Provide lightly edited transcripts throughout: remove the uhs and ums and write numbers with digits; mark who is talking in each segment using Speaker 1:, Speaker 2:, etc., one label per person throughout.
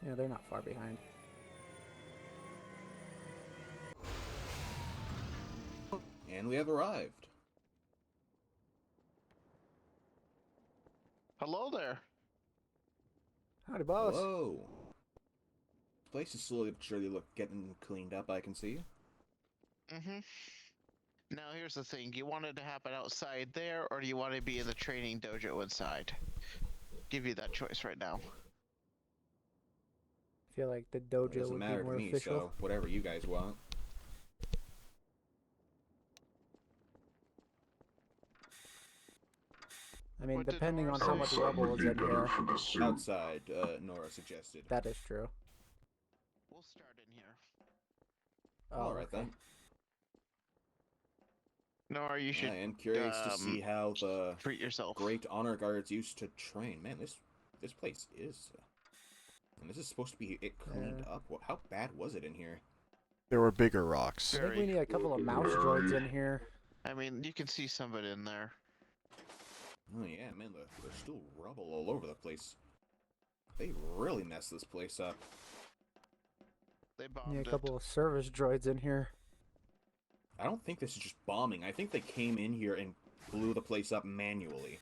Speaker 1: Yeah, they're not far behind.
Speaker 2: And we have arrived.
Speaker 3: Hello there.
Speaker 1: Howdy, boss.
Speaker 2: Hello. The place is slowly but surely getting cleaned up, I can see.
Speaker 3: Mm-hmm. Now here's the thing. Do you want it to happen outside there, or do you want to be in the training dojo inside? Give you that choice right now.
Speaker 1: I feel like the
Speaker 2: It
Speaker 1: dojo
Speaker 2: doesn't
Speaker 1: would be
Speaker 2: matter to
Speaker 1: more
Speaker 2: me,
Speaker 1: official.
Speaker 2: so whatever you guys want.
Speaker 1: I mean,
Speaker 3: What did
Speaker 1: depending
Speaker 3: Nora
Speaker 1: on
Speaker 3: say?
Speaker 1: how much rubble is in here.
Speaker 2: Outside, Nora suggested.
Speaker 1: That is true.
Speaker 3: We'll start in here.
Speaker 1: Oh,
Speaker 2: Alright
Speaker 1: okay.
Speaker 2: then.
Speaker 3: Nora, you should
Speaker 2: I am curious to see how the
Speaker 3: treat yourself.
Speaker 2: great honor guards used to train. Man, this place is... and this is supposed to be it cleaned up. How bad was it in here?
Speaker 4: There were bigger rocks.
Speaker 1: I think we need a couple of mouse droids in here.
Speaker 3: I mean, you can see some of it in there.
Speaker 2: Oh yeah, man, there's still rubble all over the place. They really messed this place up.
Speaker 3: They
Speaker 1: Need
Speaker 3: bombed
Speaker 1: a
Speaker 3: it.
Speaker 1: couple of service droids in here.
Speaker 2: I don't think this is just bombing. I think they came in here and blew the place up manually.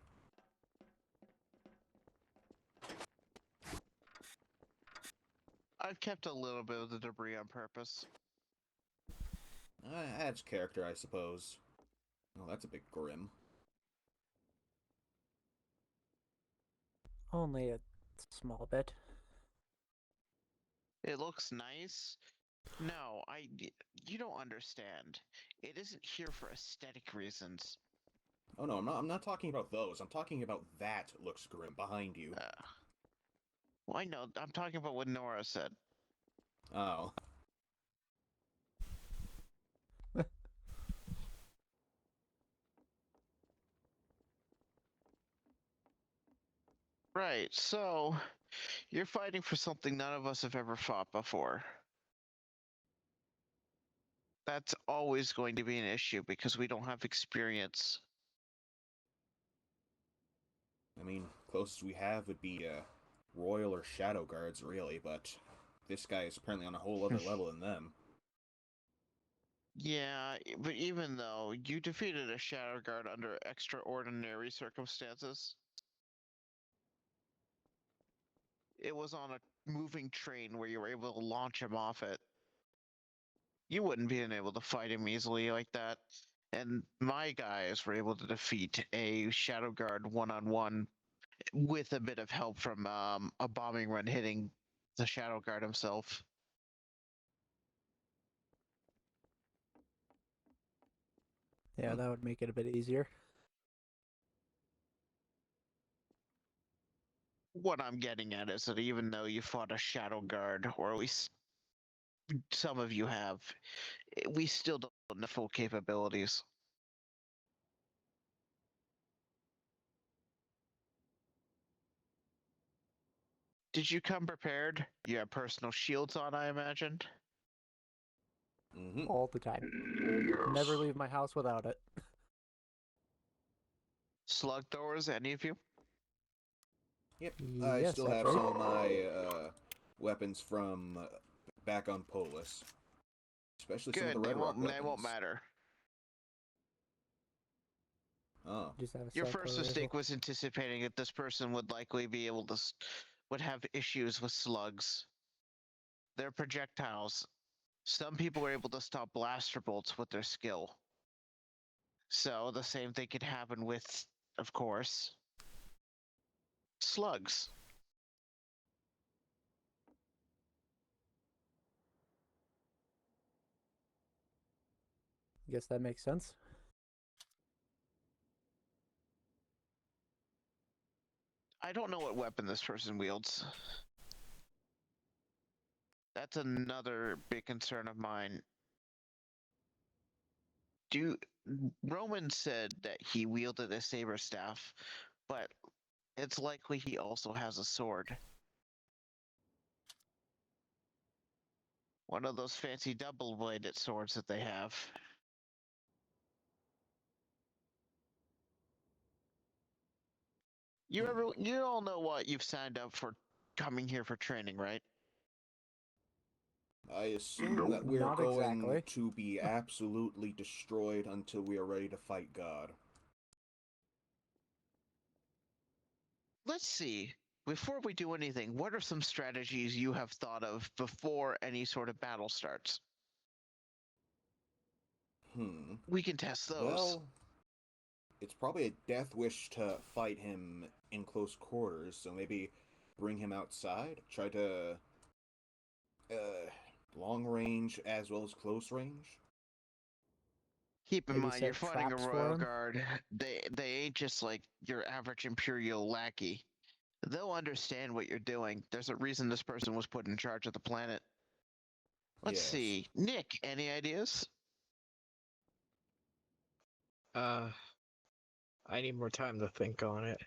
Speaker 3: I've kept a little bit of the debris on purpose.
Speaker 2: Adds character, I suppose. Oh, that's a bit grim.
Speaker 1: Only a small bit.
Speaker 3: It looks nice. No, you don't understand. It isn't here for aesthetic reasons.
Speaker 2: Oh no, I'm not talking about those. I'm talking about that looks grim behind you.
Speaker 3: Well, I know. I'm talking about what Nora said.
Speaker 2: Oh.
Speaker 3: Right, so you're fighting for something none of us have ever fought before. That's always going to be an issue because we don't have experience.
Speaker 2: I mean, closest we have would be Royal or Shadow Guards, really, but this guy is apparently on a whole other level than them.
Speaker 3: Yeah, but even though you defeated a Shadow Guard under extraordinary circumstances, it was on a moving train where you were able to launch him off it. You wouldn't be able to fight him easily like that. And my guys were able to defeat a Shadow Guard one-on-one with a bit of help from a bombing run hitting the Shadow Guard himself.
Speaker 1: Yeah, that would make it a bit easier.
Speaker 3: What I'm getting at is that even though you fought a Shadow Guard, or at least some of you have, we still don't know full capabilities. Did you come prepared? You have personal shields on, I imagined?
Speaker 2: Mm-hmm.
Speaker 1: All the time. Never leave my house without it.
Speaker 3: Slug throwers, any of you?
Speaker 2: Yep. I
Speaker 1: Yes,
Speaker 2: still have
Speaker 1: actually.
Speaker 2: some of my weapons from back on Polis. Especially some of
Speaker 3: Good,
Speaker 2: the Red Rock weapons.
Speaker 3: they won't matter.
Speaker 2: Oh.
Speaker 1: Just have a
Speaker 3: Your
Speaker 1: slug
Speaker 3: first
Speaker 1: thrower
Speaker 3: mistake
Speaker 1: rifle.
Speaker 3: was anticipating that this person would likely be able to would have issues with slugs. They're projectiles. Some people are able to stop blaster bolts with their skill. So the same thing could happen with, of course, slugs.
Speaker 1: Guess that makes sense.
Speaker 3: I don't know what weapon this person wields. That's another big concern of mine. Roman said that he wielded a saber staff, but it's likely he also has a sword. One of those fancy double-bladed swords that they have. You all know what you've signed up for coming here for training, right?
Speaker 2: I assume that we're
Speaker 1: Not
Speaker 2: going
Speaker 1: exactly.
Speaker 2: to be absolutely destroyed until we are ready to fight God.
Speaker 3: Let's see. Before we do anything, what are some strategies you have thought of before any sort of battle starts? We can test those.
Speaker 2: Well, it's probably a death wish to fight him in close quarters, so maybe bring him outside, try to long range as well as close range.
Speaker 3: Keep in
Speaker 1: Maybe
Speaker 3: mind, you're
Speaker 1: set
Speaker 3: fighting a
Speaker 1: traps for
Speaker 3: royal
Speaker 1: him.
Speaker 3: guard. They ain't just like your average imperial lackey. They'll understand what you're doing. There's a reason this person was put in charge of the planet. Let's
Speaker 2: Yes.
Speaker 3: see. Nick, any ideas?
Speaker 5: I need more time to think on it.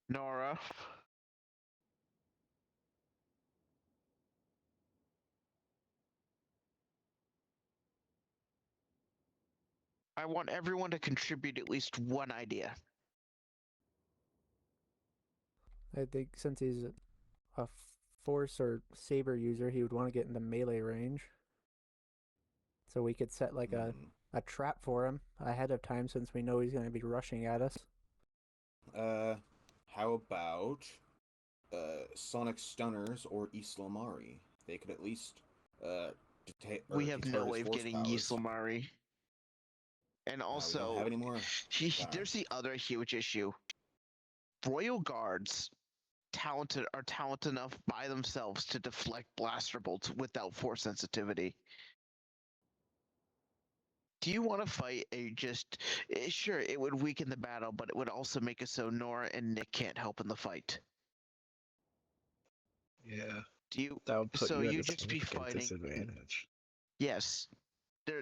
Speaker 3: Nora? I want everyone to contribute at least one idea.
Speaker 1: I think since he's a force or saber user, he would want to get into melee range. So we could set like a trap for him ahead of time since we know he's going to be rushing at us.
Speaker 2: How about Sonic Stunners or Islamari? They could at least
Speaker 3: We have
Speaker 2: deter
Speaker 3: no
Speaker 2: his
Speaker 3: way of
Speaker 2: force
Speaker 3: getting
Speaker 2: powers.
Speaker 3: Yislamari. And
Speaker 2: We
Speaker 3: also,
Speaker 2: don't have any more.
Speaker 3: there's the other huge issue. Royal guards are talented enough by themselves to deflect blaster bolts without force sensitivity. Do you want to fight sure, it would weaken the battle, but it would also make it so Nora and Nick can't help in the fight.
Speaker 5: Yeah.
Speaker 3: That
Speaker 5: would put you at
Speaker 3: you
Speaker 5: a
Speaker 3: just be
Speaker 5: significant
Speaker 3: fighting.
Speaker 5: disadvantage.
Speaker 3: Yes.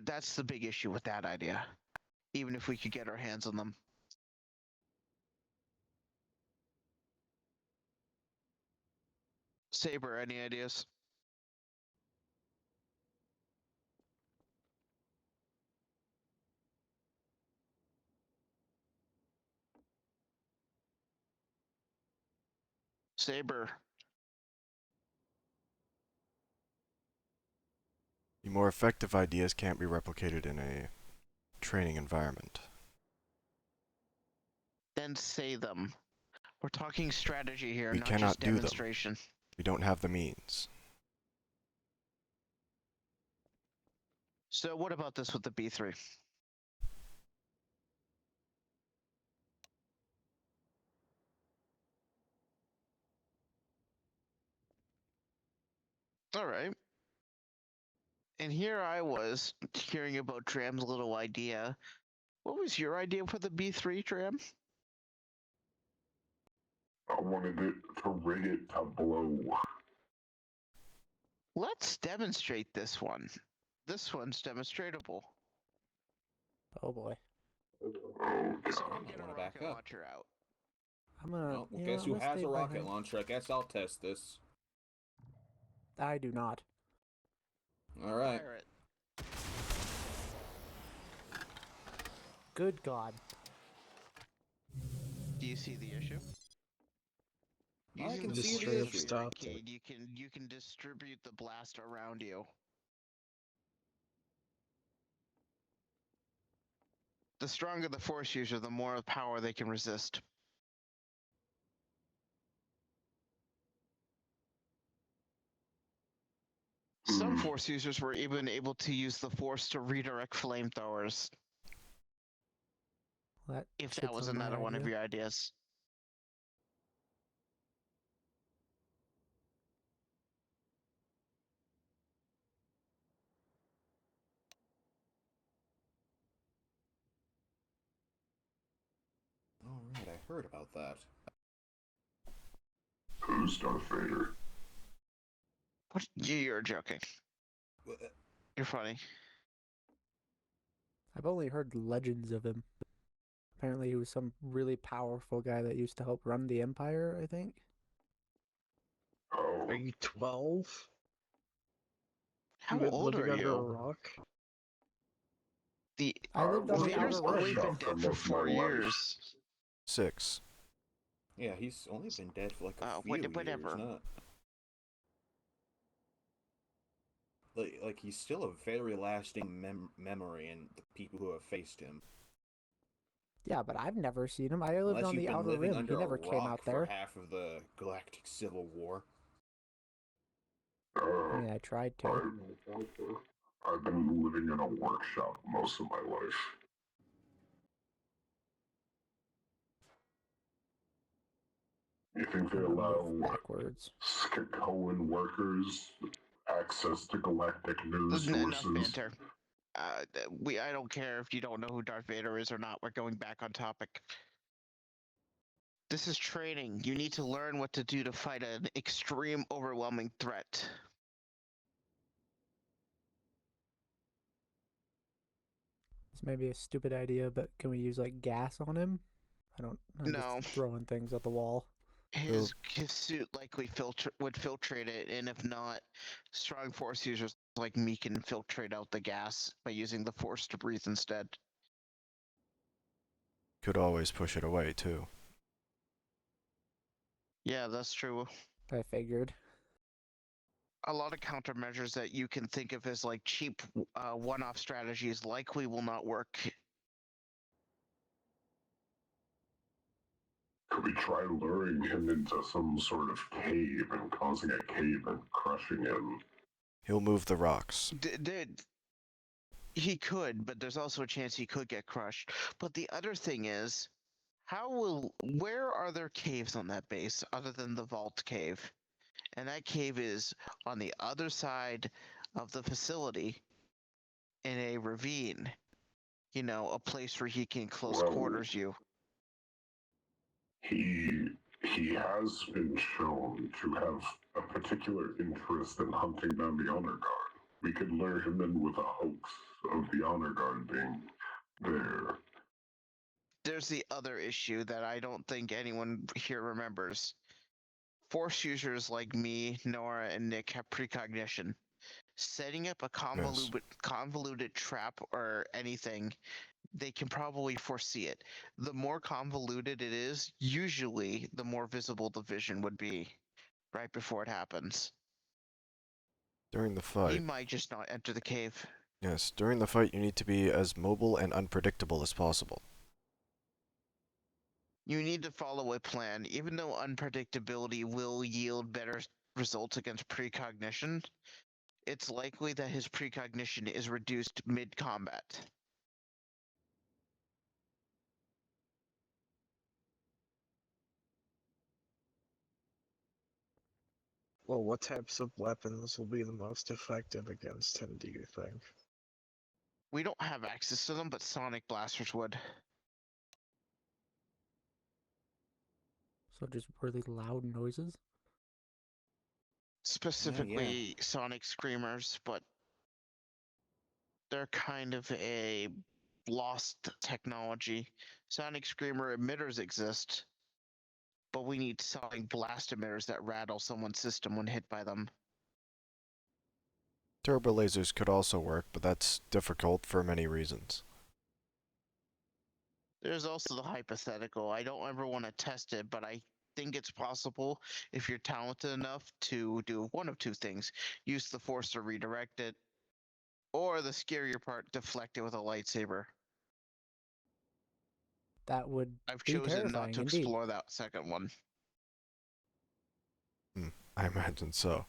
Speaker 3: That's the big issue with that idea. Even if we could get our hands on them. Saber, any ideas? Saber.
Speaker 4: The more effective ideas can't be replicated in a training environment.
Speaker 3: Then say them. We're talking strategy here,
Speaker 4: We
Speaker 3: not
Speaker 4: cannot
Speaker 3: just
Speaker 4: do them.
Speaker 3: demonstration.
Speaker 4: We don't have the means.
Speaker 3: So what about this with the B3? All right. And here I was hearing about Dram's little idea. What was your idea for the B3, Dram?
Speaker 6: I wanted it to rig it to blow.
Speaker 3: Let's demonstrate this one. This one's demonstratable.
Speaker 1: Oh boy.
Speaker 3: So
Speaker 2: I
Speaker 3: we'll get a
Speaker 2: wanna back
Speaker 3: rocket
Speaker 2: up.
Speaker 3: launcher out.
Speaker 1: I'm gonna.
Speaker 2: Well,
Speaker 1: you know,
Speaker 2: guess
Speaker 1: I'm
Speaker 2: who
Speaker 1: gonna
Speaker 2: has
Speaker 1: stay
Speaker 2: a rocket
Speaker 1: behind.
Speaker 2: launcher? I guess I'll test this.
Speaker 1: I do not.
Speaker 2: All right.
Speaker 3: Fire it.
Speaker 1: Good God.
Speaker 3: Do you see the issue?
Speaker 2: I
Speaker 3: Using
Speaker 2: can
Speaker 3: the
Speaker 2: see the
Speaker 3: force
Speaker 2: issue.
Speaker 5: Stopped it.
Speaker 3: barricade, you can distribute the blast around you. The stronger the force user, the more power they can resist. Some force users were even able to use the force to redirect flamethrowers,
Speaker 1: That
Speaker 3: if that
Speaker 1: sits
Speaker 3: was
Speaker 1: on my
Speaker 3: another one of
Speaker 1: idea.
Speaker 3: your ideas.
Speaker 2: All right, I heard about that.
Speaker 6: Who's Darth Vader?
Speaker 3: What? You're joking. You're funny.
Speaker 1: I've only heard legends of him. Apparently, he was some really powerful guy that used to help run the Empire, I think.
Speaker 6: Oh,
Speaker 5: Are you 12?
Speaker 3: How
Speaker 5: You've been
Speaker 3: old
Speaker 5: living
Speaker 3: are
Speaker 5: under a
Speaker 3: you?
Speaker 5: rock?
Speaker 1: I lived on the
Speaker 3: Vader's
Speaker 1: Outer
Speaker 3: only
Speaker 1: Rim.
Speaker 3: been dead for 4 years.
Speaker 4: 6.
Speaker 2: Yeah, he's only been dead for like a few
Speaker 3: whatever.
Speaker 2: years, not like he's still a very lasting memory in the people who have faced him.
Speaker 1: Yeah, but I've never seen him. I lived
Speaker 2: Unless
Speaker 1: on
Speaker 2: you've
Speaker 1: the
Speaker 2: been
Speaker 1: Outer
Speaker 2: living
Speaker 1: Rim. He
Speaker 2: under a
Speaker 1: never came
Speaker 2: rock
Speaker 1: out
Speaker 2: for
Speaker 1: there.
Speaker 2: half of the Galactic Civil War.
Speaker 1: I mean, I tried to.
Speaker 6: I've been living in a workshop most of my life. You think they
Speaker 1: I'm gonna
Speaker 6: allow
Speaker 1: move backwards.
Speaker 6: Skakoan workers access to galactic news
Speaker 3: Enough
Speaker 6: sources?
Speaker 3: banter. I don't care if you don't know who Darth Vader is or not. We're going back on topic. This is training. You need to learn what to do to fight an extreme, overwhelming threat.
Speaker 1: This may be a stupid idea, but can we use like gas on him? I'm
Speaker 3: No.
Speaker 1: just throwing things at the wall.
Speaker 3: His suit likely would filtrate it, and if not, strong force users like me can filtrate out the gas by using the force to breathe instead.
Speaker 4: Could always push it away, too.
Speaker 3: Yeah, that's true.
Speaker 1: I figured.
Speaker 3: A lot of countermeasures that you can think of as like cheap one-off strategies likely will not work.
Speaker 6: Could we try luring him into some sort of cave and causing a cave and crushing him?
Speaker 4: He'll move the rocks.
Speaker 3: He could, but there's also a chance he could get crushed. But the other thing is, where are there caves on that base other than the vault cave? And that cave is on the other side of the facility in a ravine. You know, a place where he can close quarters you.
Speaker 6: He has been shown to have a particular interest in hunting down the honor guard. We could lure him in with a hoax of the honor guard being there.
Speaker 3: There's the other issue that I don't think anyone here remembers. Force users like me, Nora, and Nick have precognition. Setting up a convoluted trap or anything, they can probably foresee it. The more convoluted it is, usually the more visible the vision would be right before it happens.
Speaker 4: During the
Speaker 3: He
Speaker 4: fight,
Speaker 3: might just not enter the cave.
Speaker 4: yes, during the fight you need to be as mobile and unpredictable as possible.
Speaker 3: You need to follow a plan. Even though unpredictability will yield better results against precognition, it's likely that his precognition is reduced mid-combat.
Speaker 5: Well, what types of weapons will be the most effective against him, do you think?
Speaker 3: We don't have access to them, but sonic blasters would.
Speaker 1: So just really loud noises.
Speaker 3: Specifically sonic screamers, but they're kind of a lost technology. Sonic screamer emitters exist, but we need sonic blast emitters that rattle someone's system when hit by them.
Speaker 4: Turbo lasers could also work, but that's difficult for many reasons.
Speaker 3: There's also the hypothetical. I don't ever want to test it, but I think it's possible if you're talented enough to do one of two things. Use the force to redirect it, or the scarier part, deflect it with a lightsaber.
Speaker 1: That would
Speaker 3: I've
Speaker 1: be
Speaker 3: chosen not
Speaker 1: terrifying
Speaker 3: to
Speaker 1: indeed.
Speaker 3: explore that second one.
Speaker 4: I imagine so.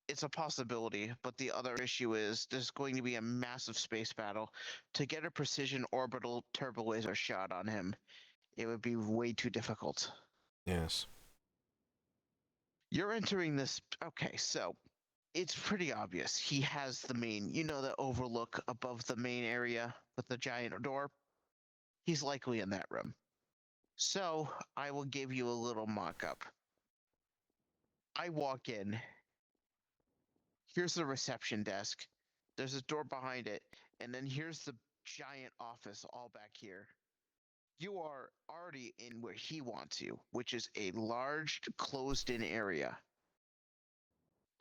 Speaker 3: It's a possibility, but the other issue is there's going to be a massive space battle. To get a precision orbital turbo laser shot on him, it would be way too difficult.
Speaker 4: Yes.
Speaker 3: You're entering this. Okay, so it's pretty obvious. He has the main, the overlook above the main area with the giant door. He's likely in that room. So I will give you a little mock up. I walk in. Here's the reception desk. There's a door behind it, and then here's the giant office all back here. You are already in where he wants you, which is a large closed-in area.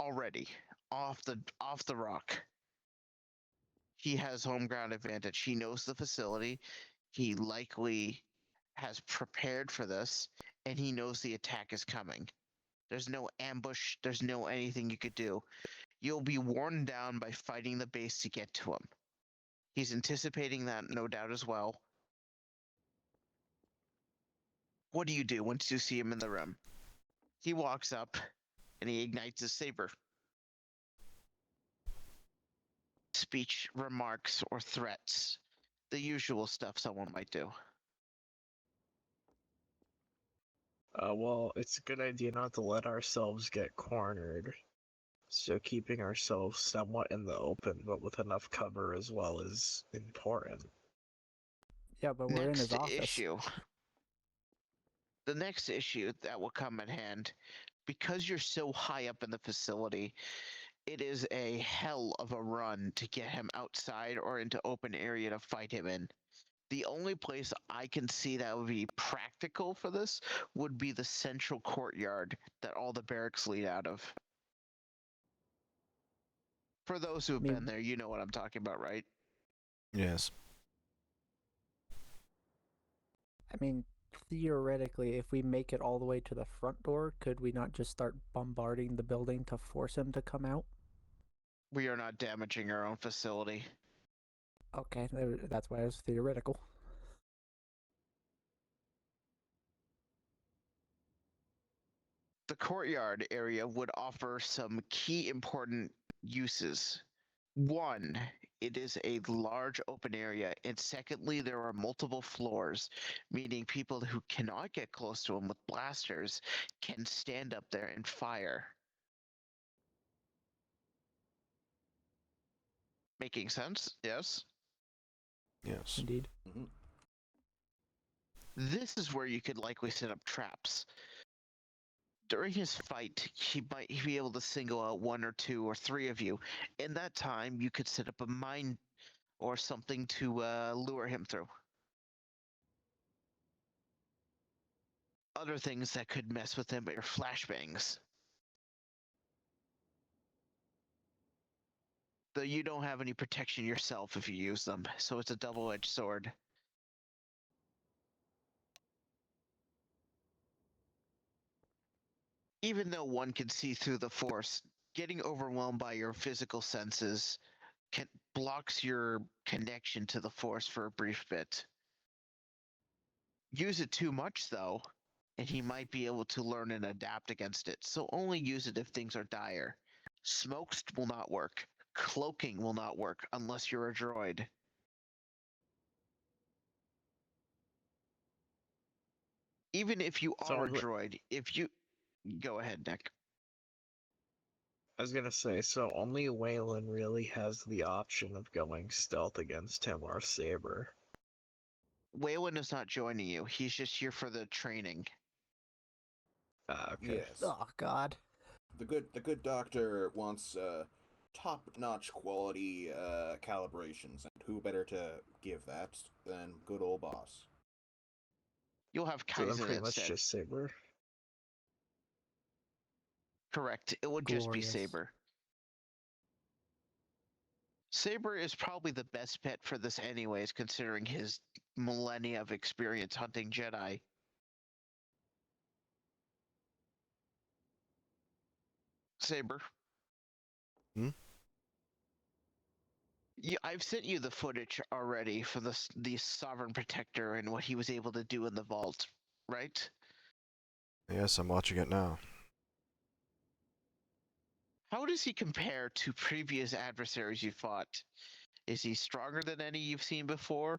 Speaker 3: Already off the rock. He has home ground advantage. He knows the facility. He likely has prepared for this, and he knows the attack is coming. There's no ambush, there's no anything you could do. You'll be worn down by fighting the base to get to him. He's anticipating that, no doubt, as well. What do you do once you see him in the room? He walks up, and he ignites his saber. Speech, remarks, or threats. The usual stuff someone might do.
Speaker 5: Well, it's a good idea not to let ourselves get cornered. So keeping ourselves somewhat in the open, but with enough cover as well, is important.
Speaker 1: Yeah, but we're in his office.
Speaker 3: Issue. The next issue that will come at hand, because you're so high up in the facility, it is a hell of a run to get him outside or into open area to fight him in. The only place I can see that would be practical for this would be the central courtyard that all the barracks lead out of. For those who have been there, you know what I'm talking about, right?
Speaker 4: Yes.
Speaker 1: I mean, theoretically, if we make it all the way to the front door, could we not just start bombarding the building to force him to come out?
Speaker 3: We are not damaging our own facility.
Speaker 1: Okay, that's why it was theoretical.
Speaker 3: The courtyard area would offer some key important uses. One, it is a large open area, and secondly, there are multiple floors, meaning people who cannot get close to him with blasters can stand up there and fire. Making sense? Yes?
Speaker 4: Yes.
Speaker 1: Indeed.
Speaker 2: Mm-hmm.
Speaker 3: This is where you could likely set up traps. During his fight, he might be able to single out 1 or 2 or 3 of you. In that time, you could set up a mine or something to lure him through. Other things that could mess with him are flashbangs. Though you don't have any protection yourself if you use them, so it's a double-edged sword. Even though one can see through the force, getting overwhelmed by your physical senses blocks your connection to the force for a brief bit. Use it too much, though, and he might be able to learn and adapt against it, so only use it if things are dire. Smokes will not work. Cloaking will not work unless you're a droid. Even if you are a droid, if you... Go ahead, Nick.
Speaker 5: I was gonna say, so only Waylon really has the option of going stealth against him or Saber.
Speaker 3: Waylon is not joining you. He's just here for the training.
Speaker 5: Okay.
Speaker 2: Yes.
Speaker 1: Oh God.
Speaker 2: The good doctor wants top-notch quality calibrations, and who better to give that than good old boss?
Speaker 3: You'll have
Speaker 5: So then
Speaker 3: Kaizen
Speaker 5: pretty much
Speaker 3: instead.
Speaker 5: just Saber.
Speaker 3: Correct. It would just be Saber. Saber is probably the best bet for this anyways, considering his millennia of experience hunting Jedi. Saber.
Speaker 4: Hmm?
Speaker 3: I've sent you the footage already for the Sovereign Protector and what he was able to do in the vault, right?
Speaker 4: Yes, I'm watching it now.
Speaker 3: How does he compare to previous adversaries you fought? Is he stronger than any you've seen before?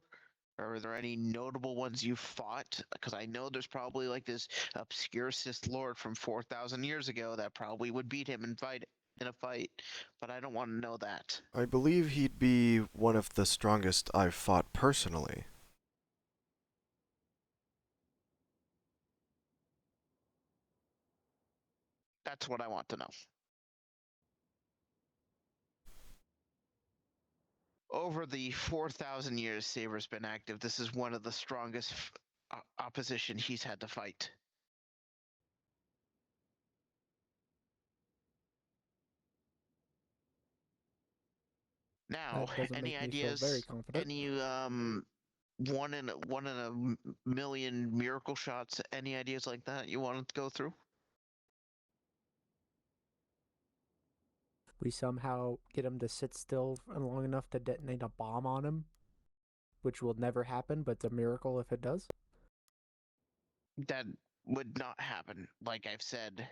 Speaker 3: Or are there any notable ones you fought? Because I know there's probably like this obscure Sith Lord from 4,000 years ago that probably would beat him in a fight, but I don't want to know that.
Speaker 4: I believe he'd be one of the strongest I've fought personally.
Speaker 3: That's what I want to know. Over the 4,000 years Saber's been active, this is one of the strongest opposition he's had to fight. Now,
Speaker 1: That doesn't
Speaker 3: any
Speaker 1: make me feel very
Speaker 3: ideas?
Speaker 1: confident.
Speaker 3: Any one in a million miracle shots. Any ideas like that you want to go through?
Speaker 1: We somehow get him to sit still long enough to detonate a bomb on him, which will never happen, but it's a miracle if it does.
Speaker 3: That would not happen, like I've said.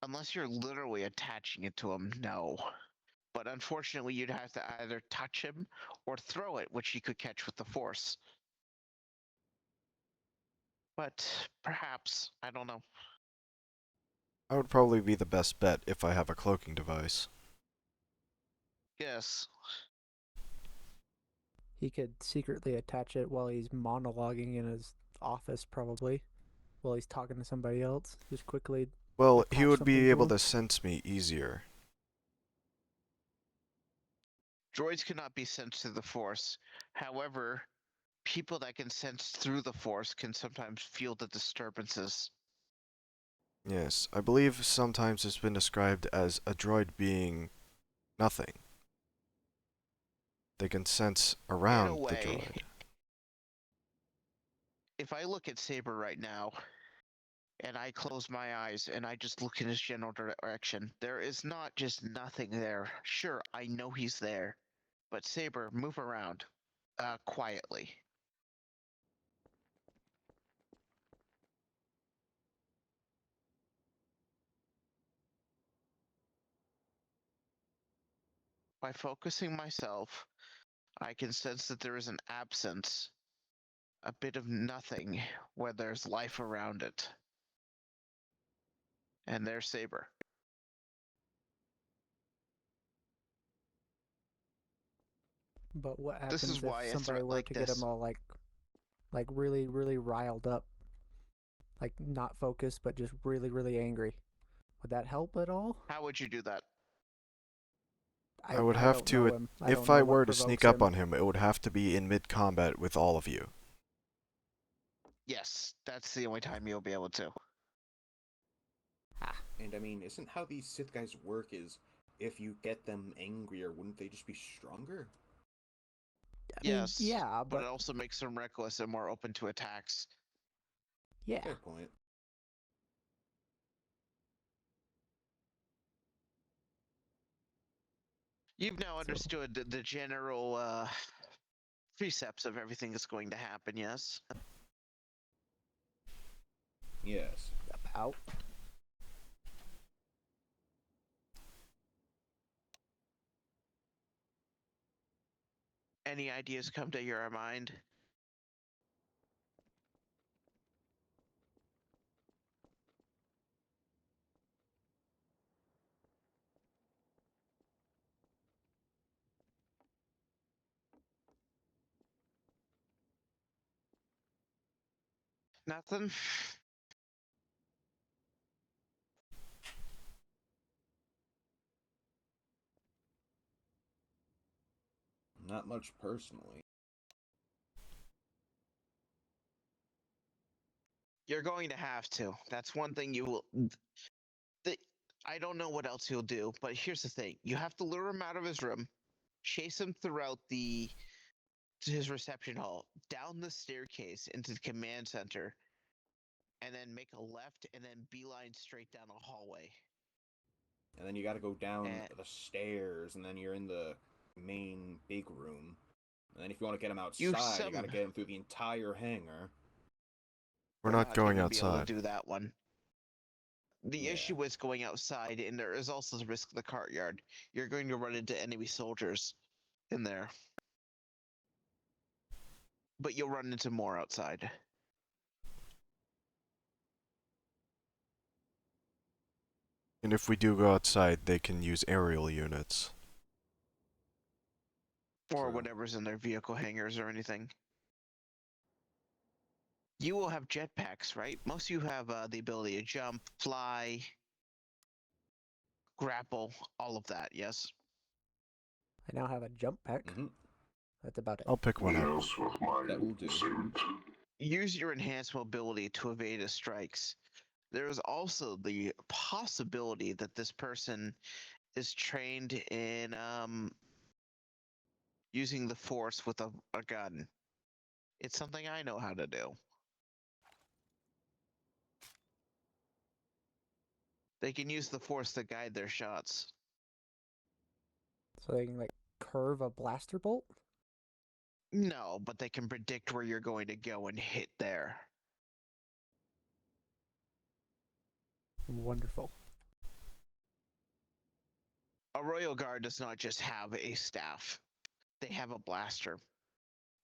Speaker 3: Unless you're literally attaching it to him, no. But unfortunately, you'd have to either touch him or throw it, which he could catch with the force. But perhaps, I don't know.
Speaker 4: That would probably be the best bet if I have a cloaking device.
Speaker 3: Yes.
Speaker 1: He could secretly attach it while he's monologuing in his office, probably, while he's talking to somebody else. Just quickly.
Speaker 4: Well, he
Speaker 1: attach
Speaker 4: would
Speaker 1: something
Speaker 4: be
Speaker 1: to
Speaker 4: able
Speaker 1: him.
Speaker 4: to sense me easier.
Speaker 3: Droids cannot be sensed through the force. However, people that can sense through the force can sometimes feel the disturbances.
Speaker 4: Yes, I believe sometimes it's been described as a droid being nothing. They can sense around the
Speaker 3: way,
Speaker 4: droid.
Speaker 3: If I look at Saber right now, and I close my eyes and I just look in his general direction, there is not just nothing there. Sure, I know he's there, but Saber, move around, quietly. By focusing myself, I can sense that there is an absence, a bit of nothing, where there's life around it. And there's Saber.
Speaker 1: But what
Speaker 3: This
Speaker 1: happens
Speaker 3: is
Speaker 1: if
Speaker 3: why a
Speaker 1: somebody
Speaker 3: threat
Speaker 1: were
Speaker 3: like
Speaker 1: to get
Speaker 3: this.
Speaker 1: him all like really, really riled up? Like not focused, but just really, really angry. Would that help at all?
Speaker 3: How would you do that?
Speaker 4: I would
Speaker 1: I
Speaker 4: have
Speaker 1: don't
Speaker 4: to,
Speaker 1: know him. I don't
Speaker 4: if
Speaker 1: know
Speaker 4: I
Speaker 1: what
Speaker 4: were to
Speaker 1: provokes
Speaker 4: sneak up
Speaker 1: him.
Speaker 4: on him, it would have to be in mid-combat with all of you.
Speaker 3: Yes, that's the only time you'll be able to.
Speaker 2: And I mean, isn't how these Sith guys work is if you get them angrier, wouldn't they just be stronger?
Speaker 1: I mean,
Speaker 3: Yes,
Speaker 1: yeah,
Speaker 3: but
Speaker 1: but
Speaker 3: it also makes them reckless and more open to attacks.
Speaker 1: yeah.
Speaker 2: Fair point.
Speaker 3: You've now
Speaker 1: So-
Speaker 3: understood the general precepts of everything that's going to happen, yes?
Speaker 2: Yes.
Speaker 1: About.
Speaker 3: Any ideas come to your mind? Nothing?
Speaker 2: Not much personally.
Speaker 3: You're going to have to. That's one thing you will. I don't know what else he'll do, but here's the thing: you have to lure him out of his room, chase him throughout his reception hall, down the staircase into the command center, and then make a left and then beeline straight down a hallway.
Speaker 2: And then you gotta go down
Speaker 3: Eh.
Speaker 2: the stairs, and then you're in the main big room. And then if you want to get him
Speaker 3: You
Speaker 2: outside, you gotta get him through the entire hangar.
Speaker 4: We're not going
Speaker 3: gonna be able
Speaker 4: outside.
Speaker 3: to do that one. The
Speaker 2: Yeah.
Speaker 3: issue is going outside, and there is also the risk of the courtyard. You're going to run into enemy soldiers in there. But you'll run into more outside.
Speaker 4: And if we do go outside, they can use aerial units.
Speaker 3: Or
Speaker 2: True.
Speaker 3: whatever's in their vehicle hangars or anything. You will have jetpacks, right? Most of you have the ability to jump, fly, grapple, all of that, yes?
Speaker 1: I now have a jump pack.
Speaker 2: Mm-hmm.
Speaker 1: That's about it.
Speaker 4: I'll pick one up.
Speaker 6: Yes, with my
Speaker 2: That will do.
Speaker 6: suit.
Speaker 3: Use your enhanced mobility to evade his strikes. There is also the possibility that this person is trained in using the force with a gun. It's something I know how to do. They can use the force to guide their shots.
Speaker 1: So they can, like, curve a blaster bolt?
Speaker 3: No, but they can predict where you're going to go and hit there.
Speaker 1: Wonderful.
Speaker 3: A Royal Guard does not just have a staff. They have a blaster.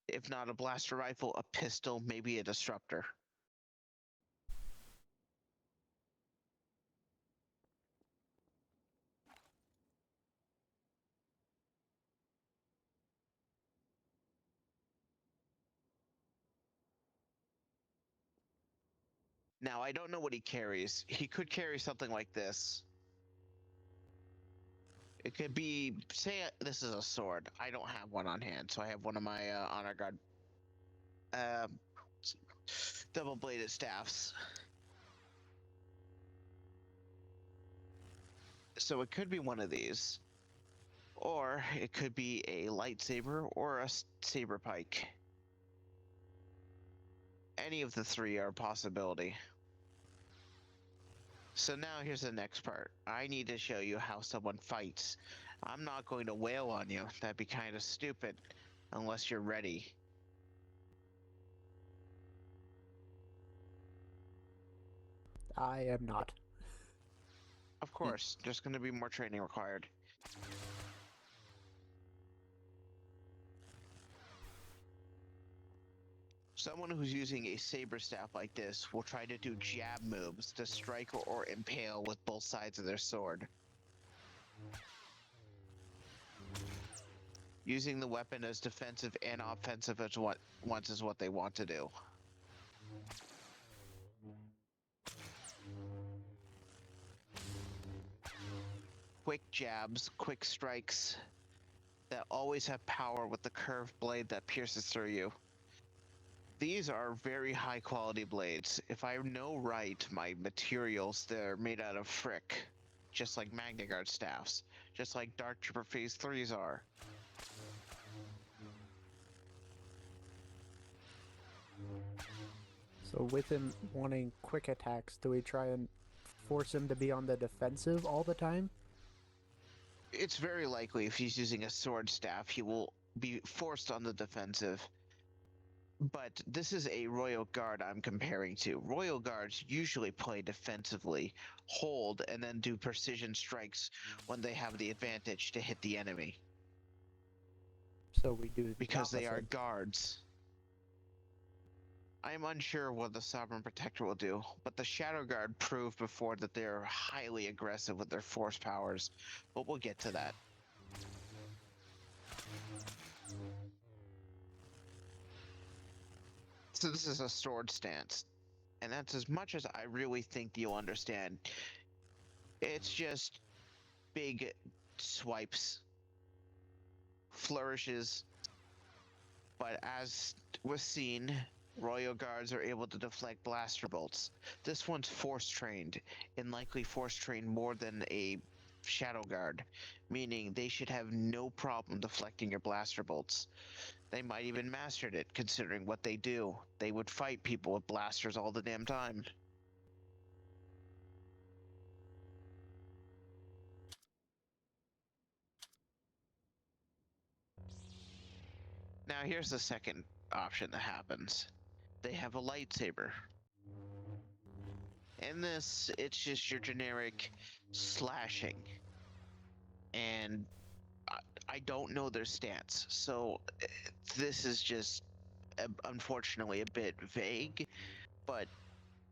Speaker 3: If not a blaster rifle, a pistol, maybe a disruptor. Now, I don't know what he carries. He could carry something like this. It could be, say, this is a sword. I don't have one on hand, so I have one of my honor guard double-bladed staffs. So it could be one of these, or it could be a lightsaber or a saber pike. Any of the three are a possibility. So now here's the next part. I need to show you how someone fights. I'm not going to wail on you. That'd be kind of stupid, unless you're ready.
Speaker 1: I am not.
Speaker 3: Of course, there's going to be more training required. Someone who's using a saber staff like this will try to do jab moves to strike or impale with both sides of their sword. Using the weapon as defensive and offensive as once is what they want to do. Quick jabs, quick strikes that always have power with the curved blade that pierces through you. These are very high quality blades. If I know right my materials, they're made out of frick, just like Magna Guard staffs, just like Dark Trooper Phase 3s are.
Speaker 1: So with him wanting quick attacks, do we try and force him to be on the defensive all the time?
Speaker 3: It's very likely if he's using a sword staff, he will be forced on the defensive. But this is a Royal Guard I'm comparing to. Royal Guards usually play defensively, hold, and then do precision strikes when they have the advantage to hit the enemy.
Speaker 1: So we do the
Speaker 3: Because they are
Speaker 1: opposite.
Speaker 3: guards. I am unsure what the Sovereign Protector will do, but the Shadow Guard proved before that they are highly aggressive with their force powers, but we'll get to that. So this is a sword stance, and that's as much as I really think you'll understand. It's just big swipes, flourishes, but as was seen, Royal Guards are able to deflect blaster bolts. This one's force trained, and likely force trained more than a Shadow Guard, meaning they should have no problem deflecting your blaster bolts. They might even mastered it, considering what they do. They would fight people with blasters all the damn time. Now here's the second option that happens. They have a lightsaber. In this, it's just your generic slashing. And I don't know their stance, so this is just unfortunately a bit vague, but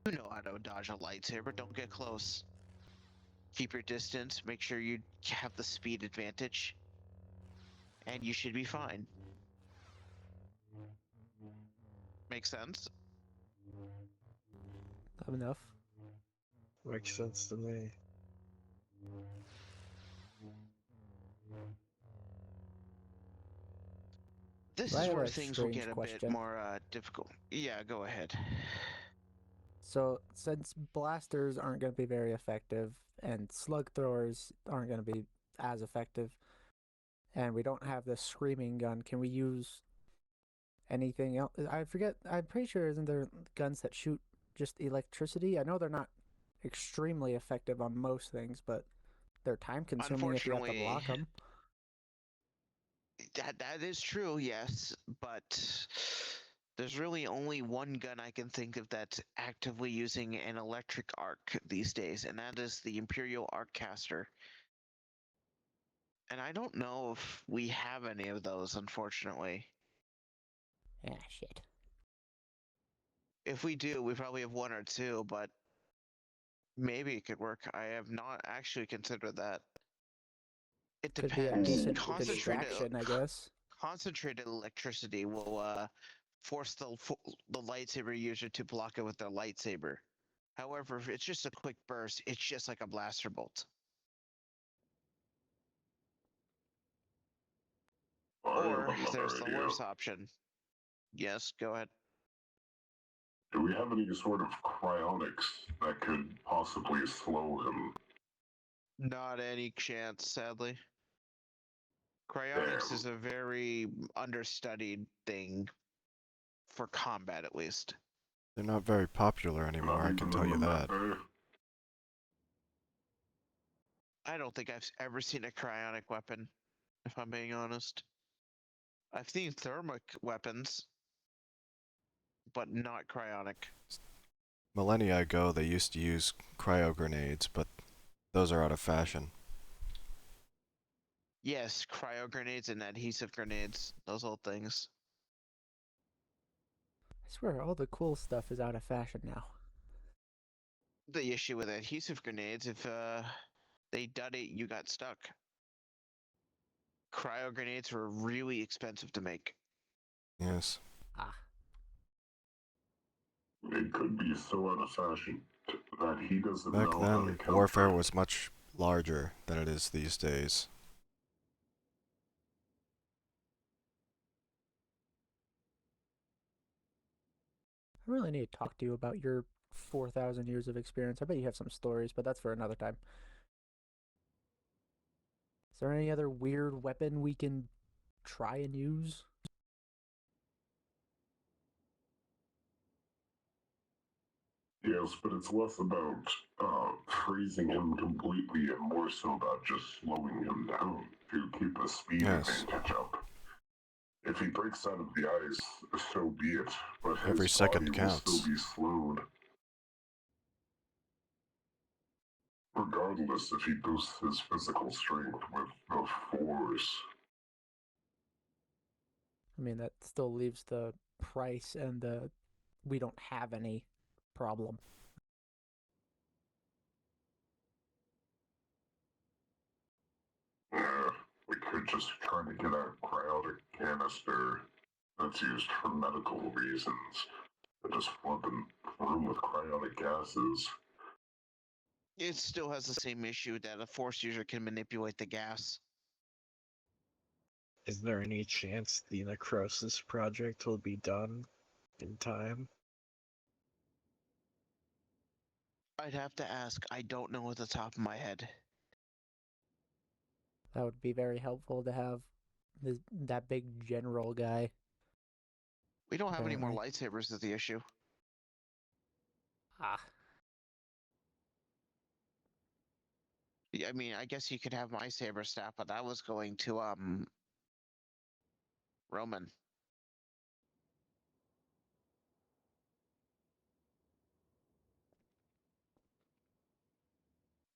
Speaker 3: you know how to dodge a lightsaber. Don't get close. Keep your distance, make sure you have the speed advantage, and you should be fine. Make sense?
Speaker 1: Enough.
Speaker 5: Makes sense to me.
Speaker 3: This
Speaker 1: I
Speaker 3: is
Speaker 1: have
Speaker 3: where
Speaker 1: a
Speaker 3: things will
Speaker 1: strange
Speaker 3: get a bit
Speaker 1: question.
Speaker 3: more difficult. Yeah, go ahead.
Speaker 1: So since blasters aren't going to be very effective and slug throwers aren't going to be as effective, and we don't have the screaming gun, can we use anything else? I forget. I'm pretty sure isn't there guns that shoot just electricity? I know they're not extremely effective on most things, but they're time consuming if you have to
Speaker 3: Unfortunately,
Speaker 1: block them.
Speaker 3: that is true, yes, but there's really only one gun I can think of that's actively using an electric arc these days, and that is the Imperial Arc Caster. And I don't know if we have any of those, unfortunately.
Speaker 1: Yeah, shit.
Speaker 3: If we do, we probably have one or two, but maybe it could work. I have not actually considered that. It
Speaker 1: Could be a
Speaker 3: depends.
Speaker 1: decent
Speaker 3: Concentrated,
Speaker 1: distraction, I guess.
Speaker 3: concentrated electricity will force the lightsaber user to block it with their lightsaber. However, if it's just a quick burst, it's just like a blaster bolt. Or there's the worst option. Yes, go ahead.
Speaker 6: Do we have any sort of cryonics that could possibly slow him?
Speaker 3: Not any chance, sadly. Cryonics is a very understudied thing for combat, at least.
Speaker 4: They're not very popular anymore, I can tell you that.
Speaker 3: I don't think I've ever seen a cryonic weapon, if I'm being honest. I've seen thermic weapons, but not cryonic.
Speaker 4: Millennia ago, they used to use cryo grenades, but those are out of fashion.
Speaker 3: Yes, cryo grenades and adhesive grenades, those old things.
Speaker 1: I swear, all the cool stuff is out of fashion now.
Speaker 3: The issue with adhesive grenades, if they dud it, you got stuck. Cryo grenades were really expensive to make.
Speaker 4: Yes.
Speaker 1: Ah.
Speaker 6: It could be so out of fashion that he doesn't
Speaker 4: Back
Speaker 6: know how to
Speaker 4: then,
Speaker 6: counter
Speaker 4: warfare
Speaker 6: it.
Speaker 4: was much larger than it is these days.
Speaker 1: I really need to talk to you about your 4,000 years of experience. I bet you have some stories, but that's for another time. Is there any other weird weapon we can try and use?
Speaker 6: Yes, but it's less about freezing him completely and more so about just slowing him down to keep the speed advantage up. If he breaks out of the ice, so be it, but
Speaker 4: Every
Speaker 6: his
Speaker 4: second
Speaker 6: body
Speaker 4: counts.
Speaker 6: will still be slowed. Regardless if he boosts his physical strength with the Force.
Speaker 1: I mean, that still leaves the price and the we don't have any problem.
Speaker 6: Yeah, we could just try to get a cryotic canister that's used for medical reasons and just flood the room with cryonic gases.
Speaker 3: It still has the same issue that a force user can manipulate the gas.
Speaker 5: Is there any chance the necrosis project will be done in time?
Speaker 3: I'd have to ask. I don't know at the top of my head.
Speaker 1: That would be very helpful to have that big general guy.
Speaker 3: We don't have any more
Speaker 1: Apparently.
Speaker 3: lightsabers is the issue.
Speaker 1: Ah.
Speaker 3: I mean, I guess you could have my saber staff, but that was going to Roman.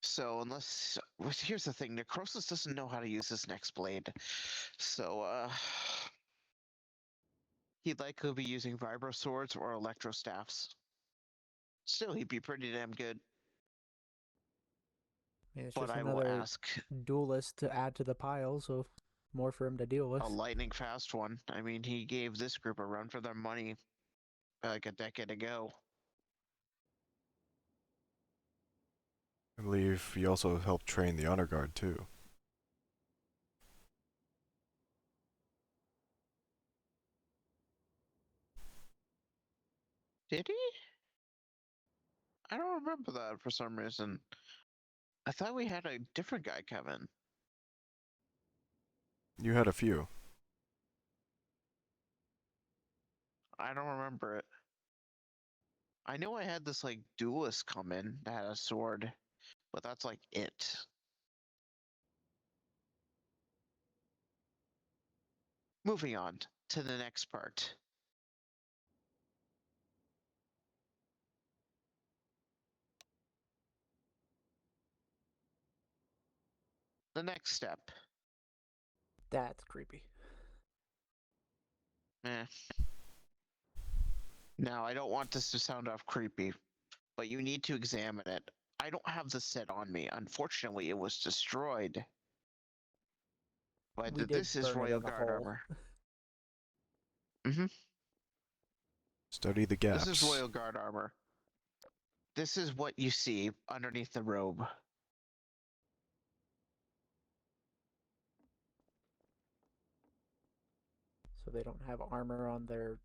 Speaker 3: So unless here's the thing, Necrosis doesn't know how to use his next blade. So he'd likely be using vibro swords or electro staffs. Still, he'd be pretty damn good.
Speaker 1: I mean, it's
Speaker 3: But
Speaker 1: just
Speaker 3: I will
Speaker 1: another
Speaker 3: ask
Speaker 1: duelist to add to the pile, so more for him to deal with.
Speaker 3: a lightning fast one. I mean, he gave this group a run for their money like a decade ago.
Speaker 4: I believe he also helped train the honor guard too.
Speaker 3: Did he? I don't remember that for some reason. I thought we had a different guy come in.
Speaker 4: You had a few.
Speaker 3: I don't remember it. I know I had this like duelist come in that had a sword, but that's like it. Moving on to the next part. The next step.
Speaker 1: That's creepy.
Speaker 3: Eh. Now, I don't want this to sound off creepy, but you need to examine it. I don't have the set on me. Unfortunately, it was destroyed. But
Speaker 1: We did
Speaker 3: this is
Speaker 1: burn it
Speaker 3: Royal
Speaker 1: in a
Speaker 3: Guard
Speaker 1: hole.
Speaker 3: armor. Mm-hmm.
Speaker 4: Study the gaps.
Speaker 3: This is Royal Guard armor. This is what you see underneath the robe.
Speaker 1: So they don't have armor on their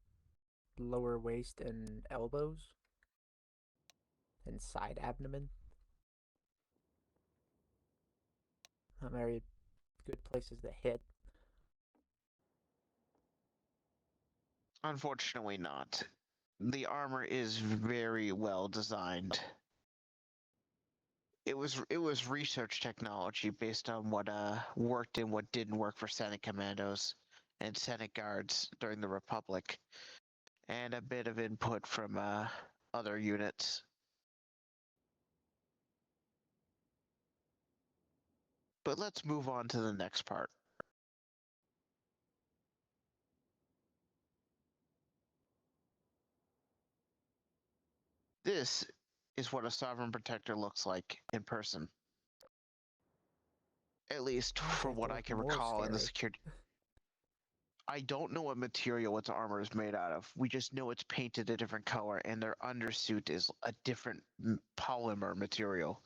Speaker 1: lower waist and elbows and side abdomen. Not very good places to hit.
Speaker 3: Unfortunately not. The armor is very well designed. It was research technology based on what worked and what didn't work for Senate commandos and Senate guards during the Republic, and a bit of input from other units. But let's move on to the next part. This is what a Sovereign Protector looks like in person. At least from what I can recall in the security. I don't know what material its armor is made out of. We just know it's painted a different color, and their undersuit is a different polymer material,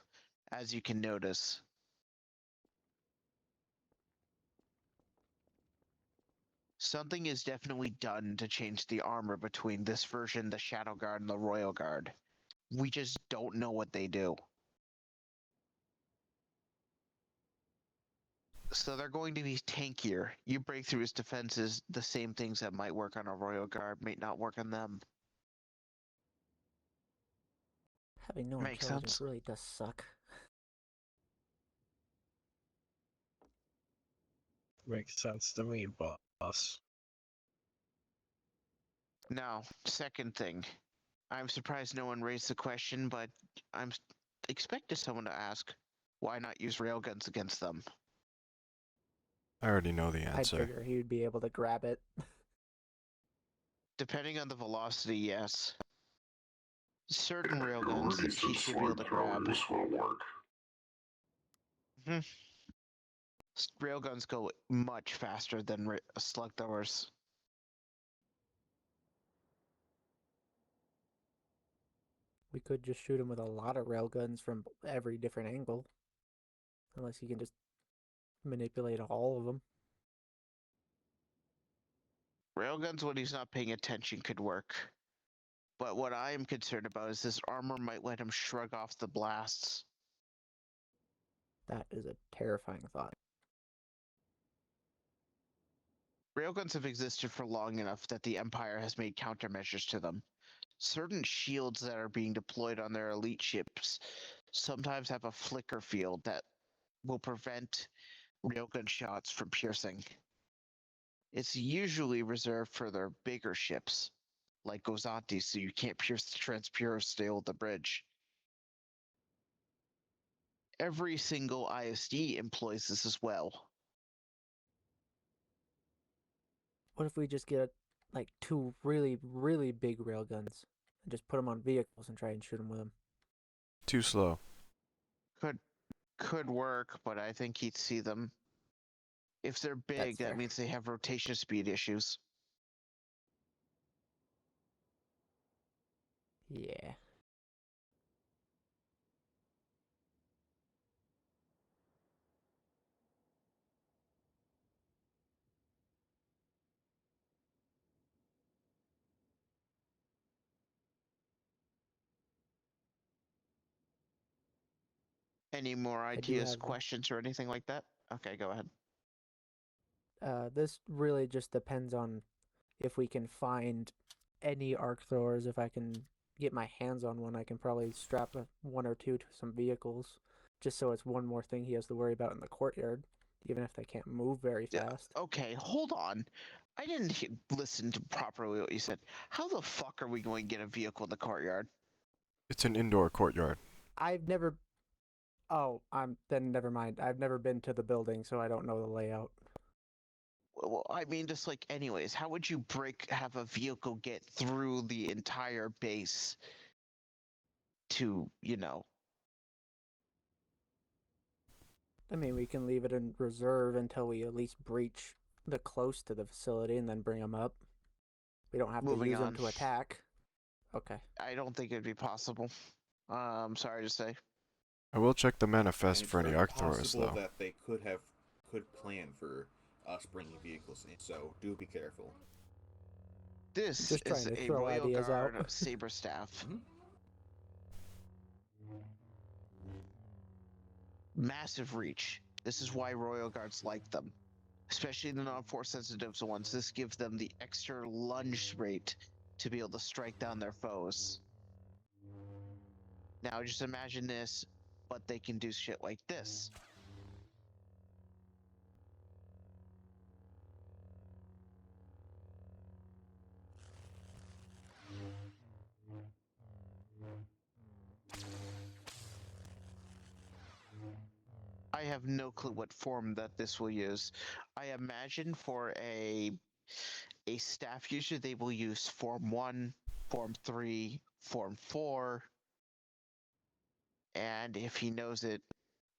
Speaker 3: as you can notice. Something is definitely done to change the armor between this version, the Shadow Guard, and the Royal Guard. We just don't know what they do. So they're going to be tankier. You break through his defenses, the same things that might work on a Royal Guard may not work on them.
Speaker 1: Having no
Speaker 3: Makes
Speaker 1: intelligence
Speaker 3: sense.
Speaker 1: really does suck.
Speaker 5: Makes sense to me, boss.
Speaker 3: Now, second thing. I'm surprised no one raised the question, but I'm expecting someone to ask, why not use railguns against them?
Speaker 4: I already know the
Speaker 1: I'd
Speaker 4: answer.
Speaker 1: figure he would be able to grab it.
Speaker 3: Depending on the velocity, yes. Certain
Speaker 6: It
Speaker 3: railguns
Speaker 6: already said
Speaker 3: he should be able to grab.
Speaker 6: throwers won't work.
Speaker 3: Railguns go much faster than slug throwers.
Speaker 1: We could just shoot him with a lot of railguns from every different angle. Unless he can just manipulate all of them.
Speaker 3: Railguns, when he's not paying attention, could work. But what I am concerned about is this armor might let him shrug off the blasts.
Speaker 1: That is a terrifying thought.
Speaker 3: Railguns have existed for long enough that the Empire has made countermeasures to them. Certain shields that are being deployed on their elite ships sometimes have a flicker field that will prevent railgun shots from piercing. It's usually reserved for their bigger ships, like Gozanti, so you can't pierce the transpure steel of the bridge. Every single ISD employs this as well.
Speaker 1: What if we just get like 2 really, really big railguns and just put them on vehicles and try and shoot them with them?
Speaker 4: Too slow.
Speaker 3: Could work, but I think he'd see them. If they're big, that means they have rotation speed issues.
Speaker 1: Yeah.
Speaker 3: Any more ideas, questions, or anything like that? Okay, go ahead.
Speaker 1: This really just depends on if we can find any arc throwers. If I can get my hands on one, I can probably strap one or two to some vehicles, just so it's one more thing he has to worry about in the courtyard, even if they can't move very
Speaker 3: Yeah.
Speaker 1: fast.
Speaker 3: Okay, hold on. I didn't listen to properly what you said. How the fuck are we going to get a vehicle in the courtyard?
Speaker 4: It's an indoor courtyard.
Speaker 1: I've never. Oh, then never mind. I've never been to the building, so I don't know the layout.
Speaker 3: Well, I mean, just like, anyways, how would you have a vehicle get through the entire base to,
Speaker 1: I mean, we can leave it in reserve until we at least breach the close to the facility and then bring them up. We don't have to
Speaker 3: Moving
Speaker 1: use them
Speaker 3: on.
Speaker 1: to attack. Okay.
Speaker 3: I don't think it'd be possible. I'm sorry to say.
Speaker 4: I will check the
Speaker 2: And
Speaker 4: manifest
Speaker 2: it's
Speaker 4: for any
Speaker 2: very
Speaker 4: arc throwers,
Speaker 2: possible
Speaker 4: though.
Speaker 2: that they could plan for us bringing vehicles in, so do be careful.
Speaker 3: This
Speaker 1: Just
Speaker 3: is
Speaker 1: trying to
Speaker 3: a
Speaker 1: throw
Speaker 3: Royal
Speaker 1: ideas
Speaker 3: Guard
Speaker 1: out.
Speaker 3: Saber Staff. Massive reach. This is why Royal Guards like them. Especially the non-force sensitive ones. This gives them the extra lunge rate to be able to strike down their foes. Now just imagine this, but they can do shit like this. I have no clue what form that this will use. I imagine for a staff user, they will use Form 1, Form 3, Form 4, and if he knows it,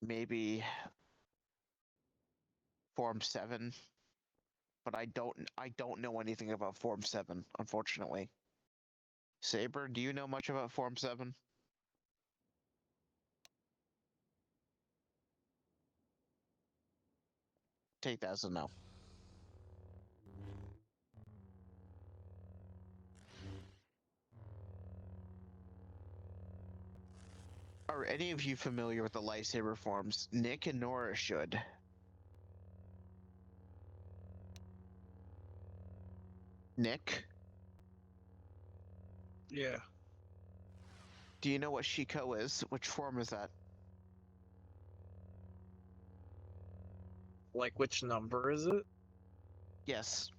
Speaker 3: maybe Form 7. But I don't know anything about Form 7, unfortunately. Saber, do you know much about Form 7? Take that as a no. Are any of you familiar with the lightsaber forms? Nick and Nora should. Nick,
Speaker 5: Yeah.
Speaker 3: do you know what Shiko is? Which form is that?
Speaker 5: Like, which number is it?
Speaker 3: Yes.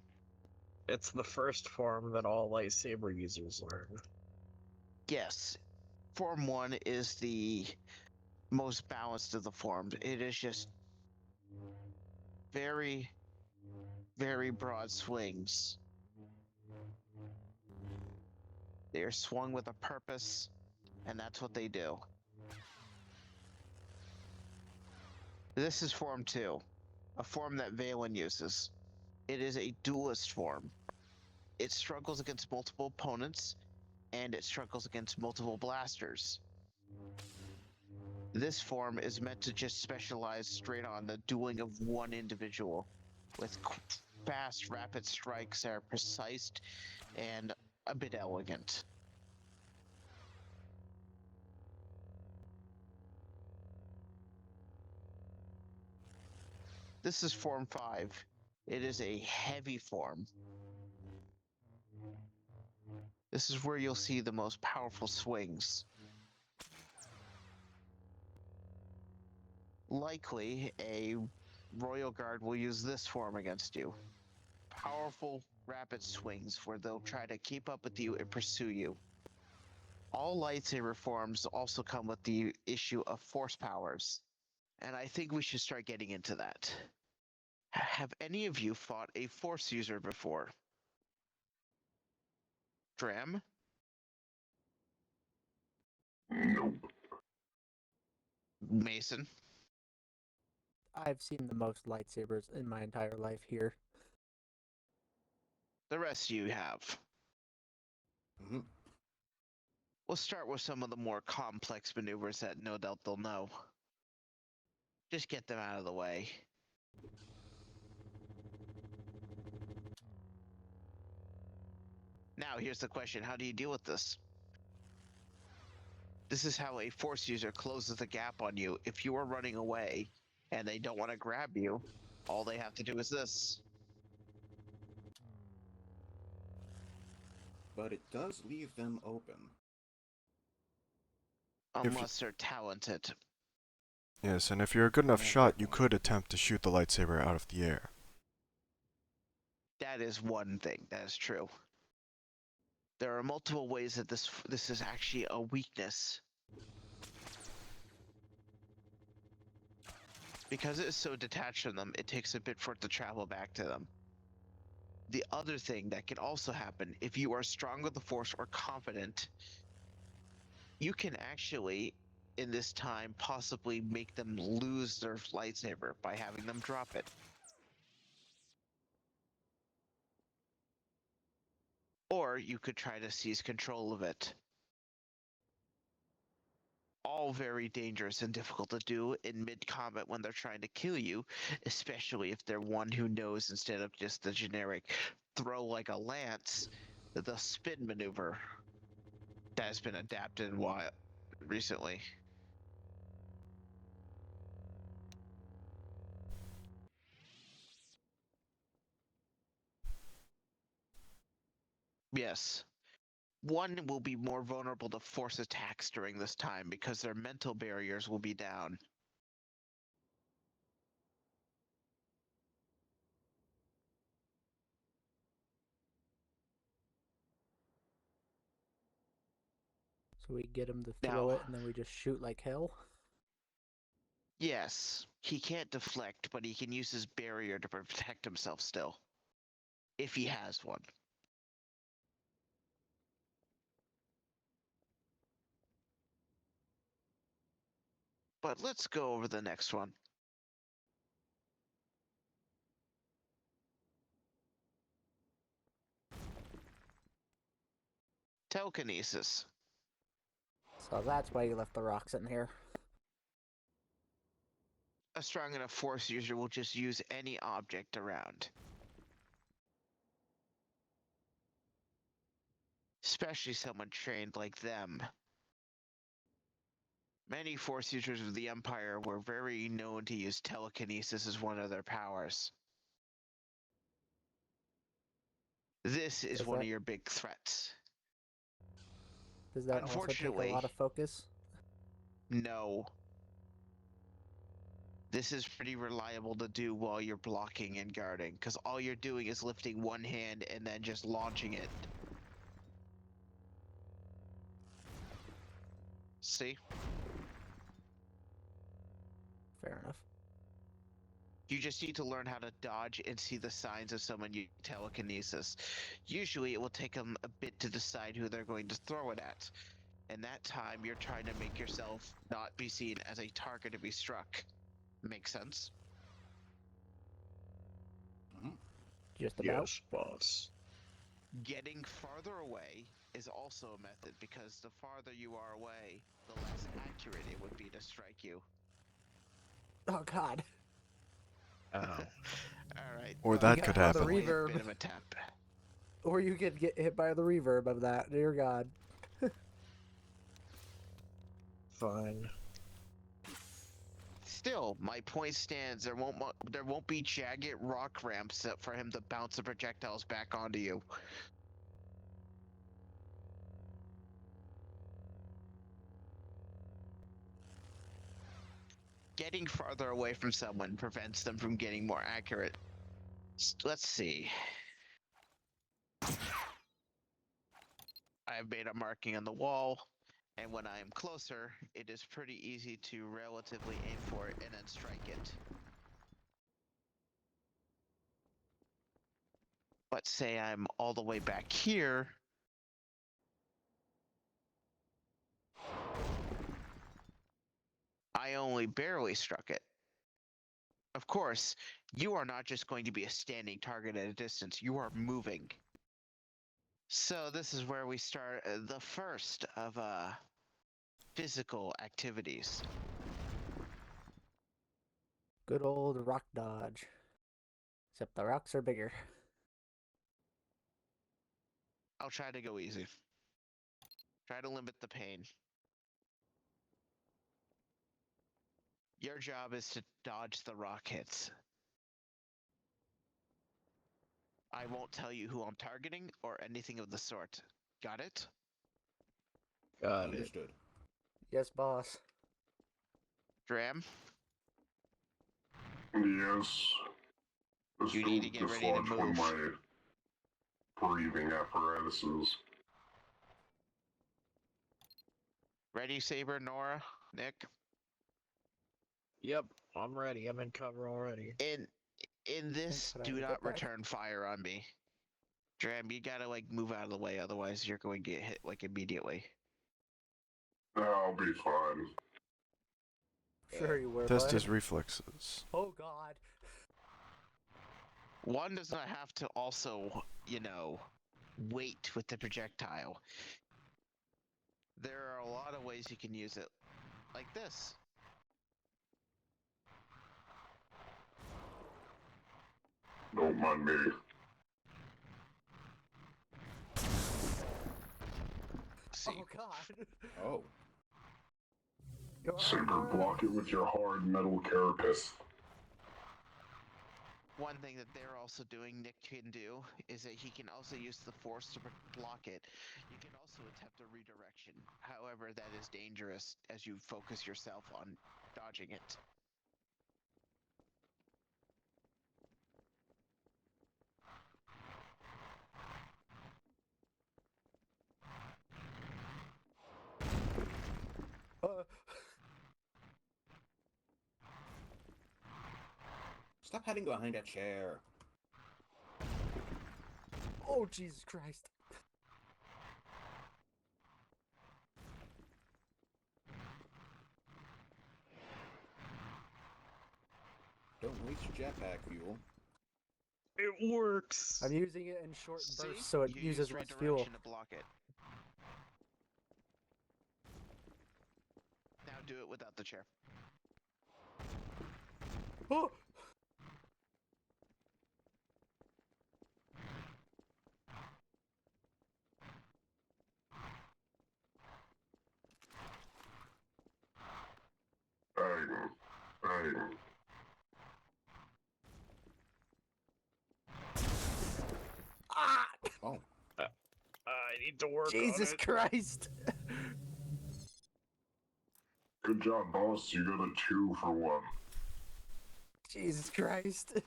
Speaker 5: It's the first form that all lightsaber users learn.
Speaker 3: Yes. Form 1 is the most balanced of the forms. It is just very, very broad swings. They are swung with a purpose, and that's what they do. This is Form 2, a form that Valen uses. It is a duelist form. It struggles against multiple opponents, and it struggles against multiple blasters. This form is meant to just specialize straight on the dueling of one individual, with fast, rapid strikes that are precise and a bit elegant. This is Form 5. It is a heavy form. This is where you'll see the most powerful swings. Likely, a Royal Guard will use this form against you. Powerful, rapid swings where they'll try to keep up with you and pursue you. All lightsaber forms also come with the issue of force powers, and I think we should start getting into that. Have any of you fought a force user before? Dram?
Speaker 6: Nope.
Speaker 3: Mason?
Speaker 1: I've seen the most lightsabers in my entire life here.
Speaker 3: The rest of you have.
Speaker 2: Mm-hmm.
Speaker 3: We'll start with some of the more complex maneuvers that no doubt they'll know. Just get them out of the way. Now, here's the question. How do you deal with this? This is how a force user closes the gap on you. If you are running away and they don't want to grab you, all they have to do is this.
Speaker 2: but it does leave them open.
Speaker 3: Unless they're talented.
Speaker 4: Yes, and if you're a good enough
Speaker 2: Yeah,
Speaker 4: shot,
Speaker 2: fair
Speaker 4: you
Speaker 2: point.
Speaker 4: could attempt to shoot the lightsaber out of the air.
Speaker 3: That is one thing. That is true. There are multiple ways that this is actually a weakness. Because it is so detached from them, it takes a bit for it to travel back to them. The other thing that can also happen, if you are strong with the Force or confident, you can actually, in this time, possibly make them lose their lightsaber by having them drop it. Or you could try to seize control of it. All very dangerous and difficult to do in mid-combat when they're trying to kill you, especially if they're one who knows instead of just the generic throw like a lance, the spin maneuver that has been adapted recently. Yes. One will be more vulnerable to force attacks during this time because their mental barriers will be down.
Speaker 1: So we get him to throw
Speaker 3: Now,
Speaker 1: it, and then we just shoot like hell.
Speaker 3: yes, he can't deflect, but he can use his barrier to protect himself still. If he has one. But let's go over the next one. Telekinesis.
Speaker 1: So that's why you left the rocks in here.
Speaker 3: A strong enough force user will just use any object around. Especially someone trained like them. Many force users of the Empire were very known to use telekinesis as one of their powers. This is one of your big threats.
Speaker 1: Does that also take a lot of focus?
Speaker 3: No. This is pretty reliable to do while you're blocking and guarding, because all you're doing is lifting one hand and then just launching it. See?
Speaker 1: Fair enough.
Speaker 3: You just need to learn how to dodge and see the signs of someone using telekinesis. Usually it will take them a bit to decide who they're going to throw it at. In that time, you're trying to make yourself not be seen as a target to be struck. Make sense?
Speaker 1: Just about.
Speaker 5: Yes, boss.
Speaker 3: Getting farther away is also a method, because the farther you are away, the less accurate it would be to strike you.
Speaker 1: Oh God.
Speaker 5: Oh.
Speaker 3: Alright.
Speaker 4: Or that could happen.
Speaker 1: The reverb.
Speaker 3: A bit of a tap.
Speaker 1: Or you could get hit by the reverb of that. Dear God.
Speaker 5: Fine.
Speaker 3: Still, my point stands. There won't be jagged rock ramps for him to bounce the projectiles back onto you. Getting farther away from someone prevents them from getting more accurate. Let's see. I have made a marking on the wall, and when I am closer, it is pretty easy to relatively aim for it and then strike it. But say I'm all the way back here, I only barely struck it. Of course, you are not just going to be a standing target at a distance, you are moving. So this is where we start the first of physical activities.
Speaker 1: Good old rock dodge. Except the rocks are bigger.
Speaker 3: I'll try to go easy. Try to limit the pain. Your job is to dodge the rock hits. I won't tell you who I'm targeting or anything of the sort. Got it?
Speaker 5: Got it.
Speaker 2: Understood.
Speaker 1: Yes, boss.
Speaker 3: Dram,
Speaker 6: Yes. The
Speaker 3: You need to
Speaker 6: stove
Speaker 3: get ready to
Speaker 6: dislodged one of
Speaker 3: move.
Speaker 6: my breathing apparatuses.
Speaker 3: ready, Saber, Nora, Nick?
Speaker 5: Yep, I'm ready. I'm in cover already.
Speaker 3: In this,
Speaker 1: but I
Speaker 3: do
Speaker 1: have to
Speaker 3: not
Speaker 1: get back.
Speaker 3: return fire on me. Dram, you gotta like move out of the way, otherwise you're going to get hit like immediately.
Speaker 6: I'll be fine.
Speaker 1: Sure you were,
Speaker 4: Test
Speaker 1: bud.
Speaker 4: his reflexes.
Speaker 1: Oh god.
Speaker 3: One does not have to also, wait with the projectile. There are a lot of ways you can use it, like this.
Speaker 6: Don't mind me.
Speaker 3: See,
Speaker 1: Oh god.
Speaker 2: Oh.
Speaker 1: Go on,
Speaker 6: Saber,
Speaker 1: Nora.
Speaker 6: block it with your hard metal carapace.
Speaker 3: one thing that they're also doing, Nick can do, is that he can also use the force to block it. You can also attempt a redirection. However, that is dangerous as you focus yourself on dodging it.
Speaker 2: Stop hiding behind a chair.
Speaker 1: Oh, Jesus Christ.
Speaker 2: Don't waste your jetpack fuel.
Speaker 5: It works.
Speaker 1: I'm using it in short
Speaker 3: See?
Speaker 1: bursts so it
Speaker 3: You
Speaker 1: uses
Speaker 3: used
Speaker 1: less fuel.
Speaker 3: redirection to block it. Now do it without the chair.
Speaker 1: Oh!
Speaker 6: Bang. Bang.
Speaker 1: Ah!
Speaker 2: Oh.
Speaker 5: I need to work
Speaker 1: Jesus
Speaker 5: on it.
Speaker 1: Christ!
Speaker 6: Good job, boss. You got a 2 for 1.
Speaker 1: Jesus Christ.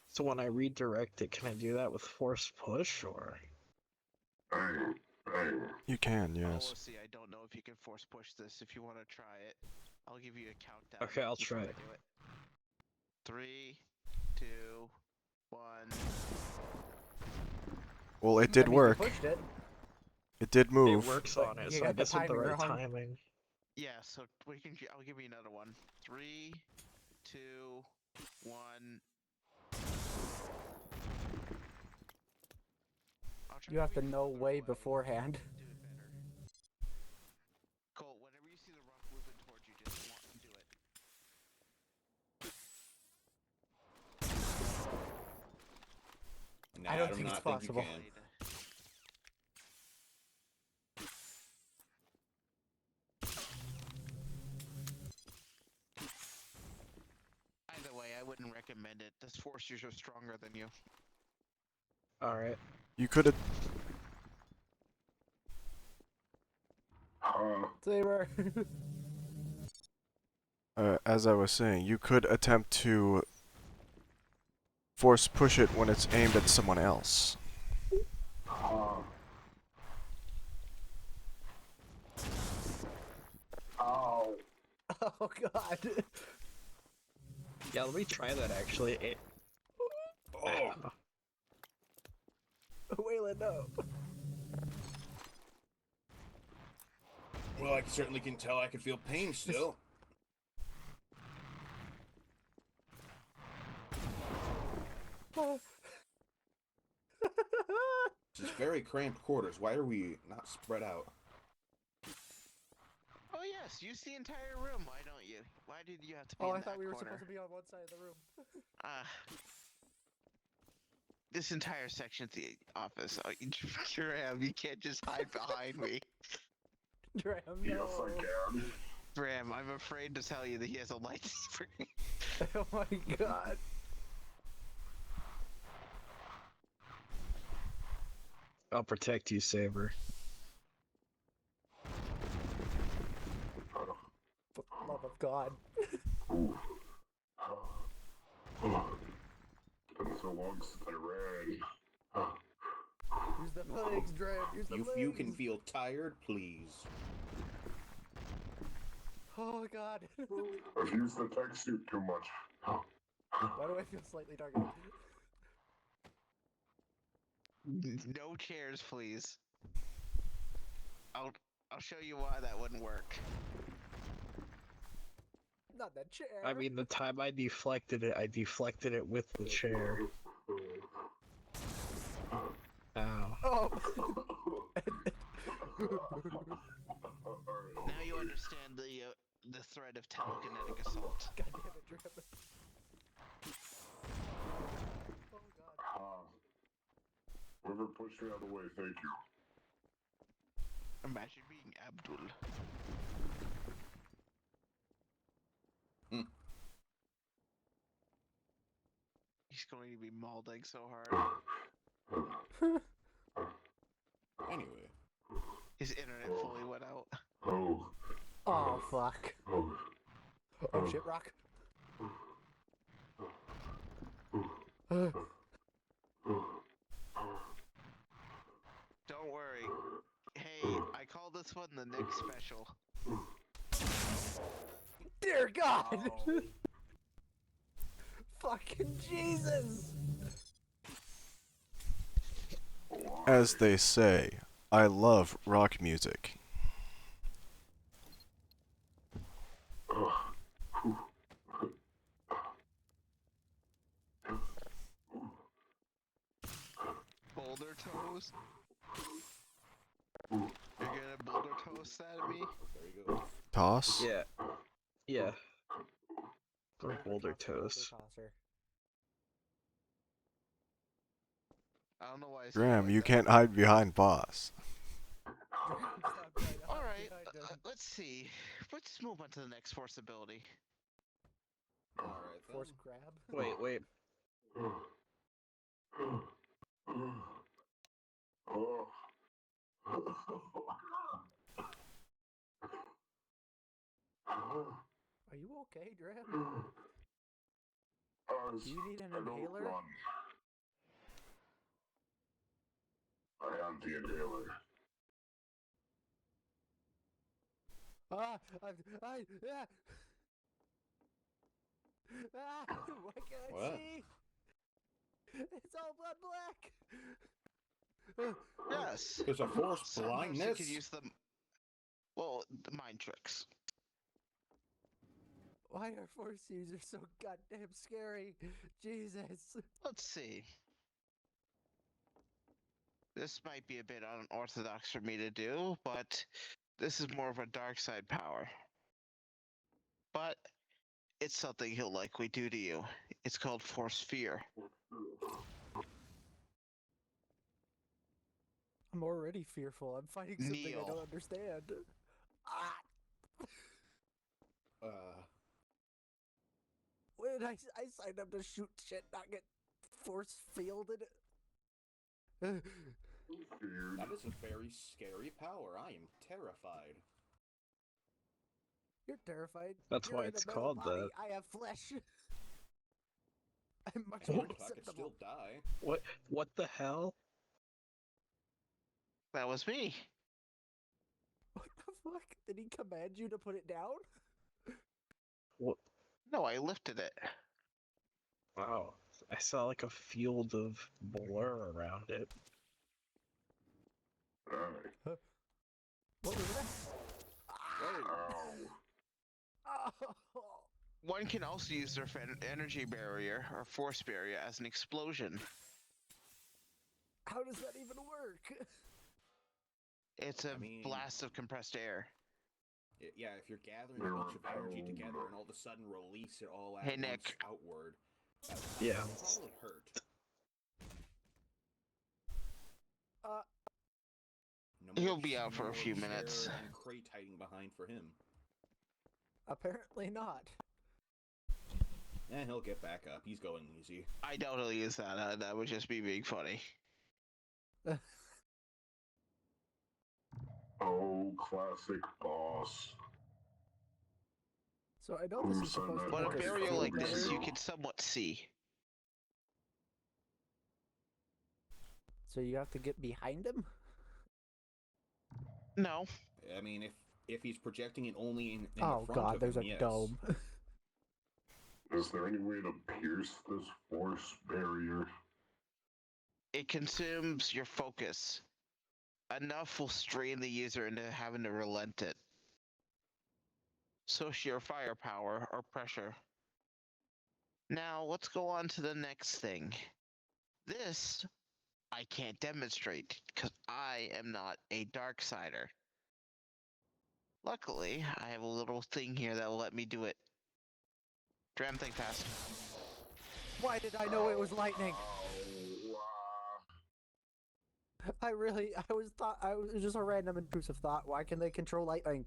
Speaker 5: So when I redirect it, can I do that with force push or?
Speaker 6: Bang. Bang.
Speaker 4: You can,
Speaker 3: Oh,
Speaker 4: yes.
Speaker 3: see, I don't know if you can force push this. If you want to try it, I'll give you a countdown.
Speaker 5: Okay, I'll
Speaker 3: before
Speaker 5: try
Speaker 3: I
Speaker 5: it.
Speaker 3: do it. 3, 2, 1.
Speaker 4: Well, it
Speaker 1: I
Speaker 4: did
Speaker 1: mean, you
Speaker 4: work.
Speaker 1: pushed it.
Speaker 4: It did move.
Speaker 5: It works
Speaker 1: But
Speaker 5: on it,
Speaker 1: you
Speaker 5: so I
Speaker 1: got the
Speaker 5: guess with the
Speaker 1: timing
Speaker 5: right
Speaker 1: wrong.
Speaker 5: timing.
Speaker 3: Yeah, so we can. I'll give you another one. 3, 2, 1. I'll try
Speaker 1: You have to
Speaker 3: read
Speaker 1: know
Speaker 3: the
Speaker 1: way
Speaker 3: way.
Speaker 1: beforehand.
Speaker 3: Do it better. Colt, whenever you see the rock moving towards you, just do it.
Speaker 2: Nah,
Speaker 1: I don't
Speaker 2: do
Speaker 1: think it's
Speaker 2: not think
Speaker 1: possible.
Speaker 2: you can.
Speaker 3: Either way, I wouldn't recommend it. This forces are stronger than you.
Speaker 5: Alright.
Speaker 4: You could have.
Speaker 1: Saber.
Speaker 4: As I was saying, you could attempt to force push it when it's aimed at someone else.
Speaker 6: Ow.
Speaker 1: Oh god.
Speaker 5: Yeah, let me try that actually.
Speaker 2: Oh.
Speaker 1: Waylon, no.
Speaker 2: Well, I certainly can tell I can feel pain still. This is very cramped quarters. Why are we not spread out?
Speaker 3: Oh yes, use the entire room. Why don't you? Why did you have to be
Speaker 1: Oh,
Speaker 3: in
Speaker 1: I
Speaker 3: that
Speaker 1: thought we were
Speaker 3: corner?
Speaker 1: supposed to be on one side of the room.
Speaker 3: This entire section's the office. Oh, you can't just hide behind me.
Speaker 1: Dram,
Speaker 6: Yes,
Speaker 1: no.
Speaker 6: I can.
Speaker 3: Bram, I'm afraid to tell you that he has a lightsaber.
Speaker 1: Oh my god.
Speaker 5: I'll protect you, Saber.
Speaker 1: For the love of God.
Speaker 6: Ooh. It's been so long since I ran.
Speaker 1: Use the legs, Dram. Use the
Speaker 2: If
Speaker 1: legs.
Speaker 2: you can feel tired, please.
Speaker 1: Oh God.
Speaker 6: I've used the tech suit too much.
Speaker 1: Why do I feel slightly targeted?
Speaker 3: No chairs, please. I'll show you why that wouldn't work.
Speaker 1: Not that chair.
Speaker 5: I mean, the time I deflected it with the chair. Ow.
Speaker 1: Oh.
Speaker 3: Now you understand the threat of telekinetic assault.
Speaker 1: God damn it, Dram. Oh God.
Speaker 6: Whoever pushed me out of the way, thank you.
Speaker 3: Imagine being Abdul. He's going to be mauling so hard.
Speaker 2: Anyway.
Speaker 3: His internet fully went out.
Speaker 6: Oh.
Speaker 1: Oh fuck.
Speaker 6: Oh.
Speaker 1: Oh shit, Rock.
Speaker 3: Don't worry. Hey, I call this one the Nick Special.
Speaker 1: Dear God. Fucking Jesus.
Speaker 4: As they say, I love rock music.
Speaker 3: Boulder toes? You're gonna boulder toast that at me?
Speaker 2: There you go.
Speaker 4: Toss?
Speaker 5: Yeah. Yeah. Or
Speaker 1: Rapper
Speaker 5: boulder
Speaker 1: tosser, boulder
Speaker 5: toast.
Speaker 1: tosser.
Speaker 3: I don't know why I said it
Speaker 4: Graham,
Speaker 3: like
Speaker 4: you
Speaker 3: that.
Speaker 4: can't hide behind boss.
Speaker 3: Alright, let's see. Let's move on to the next force ability.
Speaker 2: Alright then.
Speaker 1: Force grab.
Speaker 5: Wait.
Speaker 1: Are you okay, Dram? Do you need an inhaler?
Speaker 6: I have the inhaler.
Speaker 1: Ah! Ah! Ah! Why can't I
Speaker 2: What?
Speaker 1: see? It's all blood black!
Speaker 3: Yes!
Speaker 2: There's a force
Speaker 3: Sometimes you
Speaker 2: blindness.
Speaker 3: could use them. Well, the mind tricks.
Speaker 1: Why are force users so goddamn scary? Jesus!
Speaker 3: Let's see. This might be a bit unorthodox for me to do, but this is more of a dark side power. But it's something he'll likely do to you. It's called Force Fear.
Speaker 1: I'm already fearful. I'm fighting something I
Speaker 3: Kneel.
Speaker 1: don't understand. Ah! When did I signed up to shoot shit, not get force fielded?
Speaker 2: That is a very scary power. I am terrified.
Speaker 1: You're terrified.
Speaker 5: That's
Speaker 1: You're
Speaker 5: why
Speaker 1: in
Speaker 5: it's
Speaker 1: a metal
Speaker 5: called
Speaker 1: body.
Speaker 5: that.
Speaker 1: I have flesh. I'm much more
Speaker 2: I could
Speaker 1: susceptible.
Speaker 2: still die.
Speaker 5: What the hell?
Speaker 3: That was me.
Speaker 1: What the fuck? Did he command you to put it down?
Speaker 5: What?
Speaker 3: No, I lifted it.
Speaker 5: Wow. I saw like a field of blur around it.
Speaker 6: Alright.
Speaker 1: What was that? Oh.
Speaker 3: One can also use their energy barrier or force barrier as an explosion.
Speaker 1: How does that even work?
Speaker 3: It's a
Speaker 2: I mean-
Speaker 3: blast of compressed air.
Speaker 2: Yeah, if you're gathering a bunch of energy together and all of a sudden release it all at
Speaker 3: Hey,
Speaker 2: once
Speaker 3: Nick.
Speaker 2: outward,
Speaker 5: Yeah.
Speaker 2: that'll probably hurt. No
Speaker 3: He'll
Speaker 2: more
Speaker 3: be out for a
Speaker 2: more
Speaker 3: few
Speaker 2: chair
Speaker 3: minutes.
Speaker 2: And crate hiding behind for him.
Speaker 1: Apparently not.
Speaker 2: And he'll get back up. He's going easy.
Speaker 3: I doubt he'll use that. That would just be being funny.
Speaker 6: Oh, classic boss.
Speaker 1: So I know this is supposed to
Speaker 3: But a
Speaker 1: make us
Speaker 3: barrier
Speaker 1: feel
Speaker 3: like this,
Speaker 1: better.
Speaker 3: you can somewhat see.
Speaker 1: So you have to get behind him?
Speaker 3: No.
Speaker 2: I mean, if he's projecting it only in
Speaker 1: Oh
Speaker 2: the front
Speaker 1: god,
Speaker 2: of
Speaker 1: there's
Speaker 2: him,
Speaker 1: a
Speaker 2: yes.
Speaker 1: dome.
Speaker 6: Is there any way to pierce this force barrier?
Speaker 3: It consumes your focus. Enough will strain the user into having to relent it. So sheer firepower or pressure. Now, let's go on to the next thing. This, I can't demonstrate, because I am not a Darksider. Luckily, I have a little thing here that will let me do it. Dram thing fast.
Speaker 1: Why did I know it was lightning? I was just a random intrusive thought. Why can they control lightning?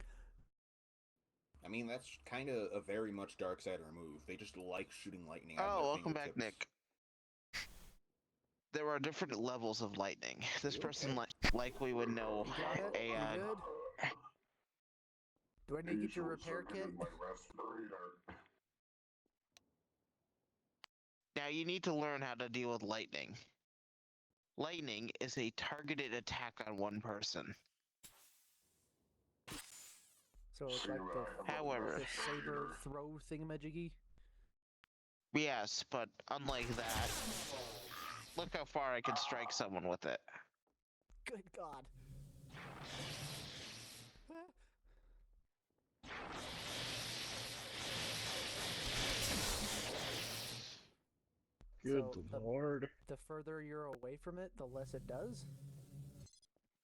Speaker 2: I mean, that's kind of a very much Darksider move. They just like shooting lightning out of
Speaker 3: Oh,
Speaker 2: their
Speaker 3: welcome back,
Speaker 2: fingertips.
Speaker 3: Nick. There are different levels of lightning. This person likely would know
Speaker 1: You got it? You
Speaker 3: a
Speaker 1: good? Do I need to get your repair kit?
Speaker 6: My respirator.
Speaker 3: Now you need to learn how to deal with lightning. Lightning is a targeted attack on one person.
Speaker 1: So it's like
Speaker 3: However,
Speaker 1: the saber throw thingamajiggy?
Speaker 3: yes, but unlike that, look how far I can strike someone with it.
Speaker 1: Good god.
Speaker 5: Good
Speaker 1: So
Speaker 5: lord.
Speaker 1: the further you're away from it, the less it does?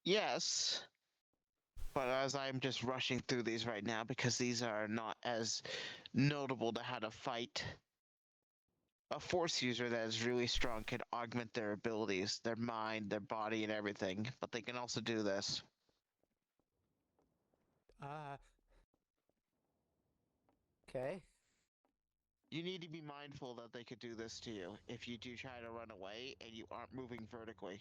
Speaker 3: Yes, but as I'm just rushing through these right now because these are not as notable to how to fight, a force user that is really strong can augment their abilities, their mind, their body, and everything, but they can also do this.
Speaker 1: Okay.
Speaker 3: You need to be mindful that they could do this to you if you do try to run away and you aren't moving vertically.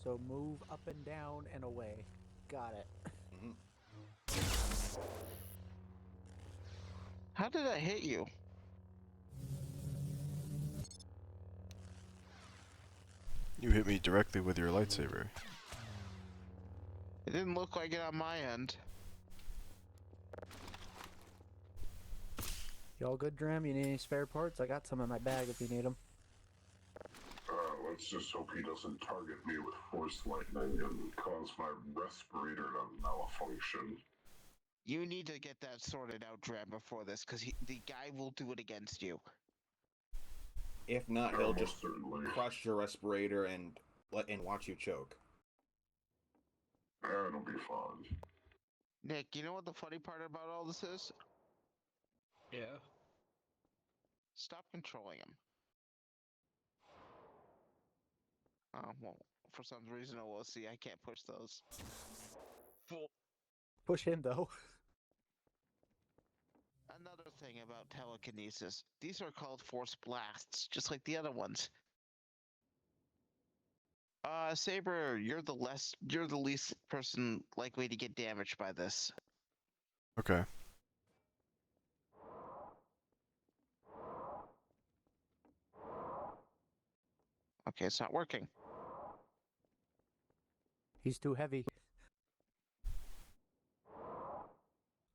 Speaker 1: So move up and down and away. Got it.
Speaker 3: How did I hit you?
Speaker 4: You hit me directly with your lightsaber.
Speaker 3: It didn't look like it on my end.
Speaker 1: You all good, Dram? You need any spare parts? I got some in my bag if you need them.
Speaker 6: Let's just hope he doesn't target me with force lightning and cause my respirator to malfunction.
Speaker 3: You need to get that sorted out, Dram, before this, because the guy will do it against you.
Speaker 2: If not, he'll
Speaker 6: Almost
Speaker 2: just
Speaker 6: certainly.
Speaker 2: crush your respirator and watch you choke.
Speaker 6: That'll be fun.
Speaker 3: Nick, you know what the funny part about all this is?
Speaker 5: Yeah.
Speaker 3: Stop controlling him. Well, for some reason, OOC, I can't push those.
Speaker 1: Push him, though.
Speaker 3: Another thing about telekinesis, these are called force blasts, just like the other ones. Saber, you're the least person likely to get damaged by this.
Speaker 4: Okay.
Speaker 3: Okay, it's not working.
Speaker 1: He's too heavy.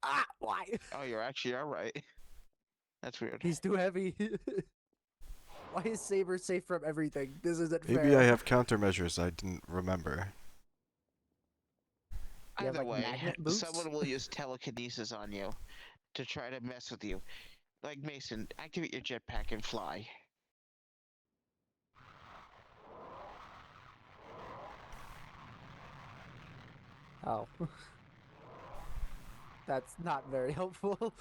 Speaker 1: Ah! Why?
Speaker 3: Oh, you're actually alright. That's weird.
Speaker 1: He's too heavy. Why is Saber safe from everything? This isn't fair.
Speaker 4: Maybe I have countermeasures I didn't remember.
Speaker 1: You have,
Speaker 3: Either
Speaker 1: like,
Speaker 3: way,
Speaker 1: magnet boots?
Speaker 3: someone will use telekinesis on you to try to mess with you. Like Mason, activate your jetpack and fly.
Speaker 1: Oh. That's not very helpful.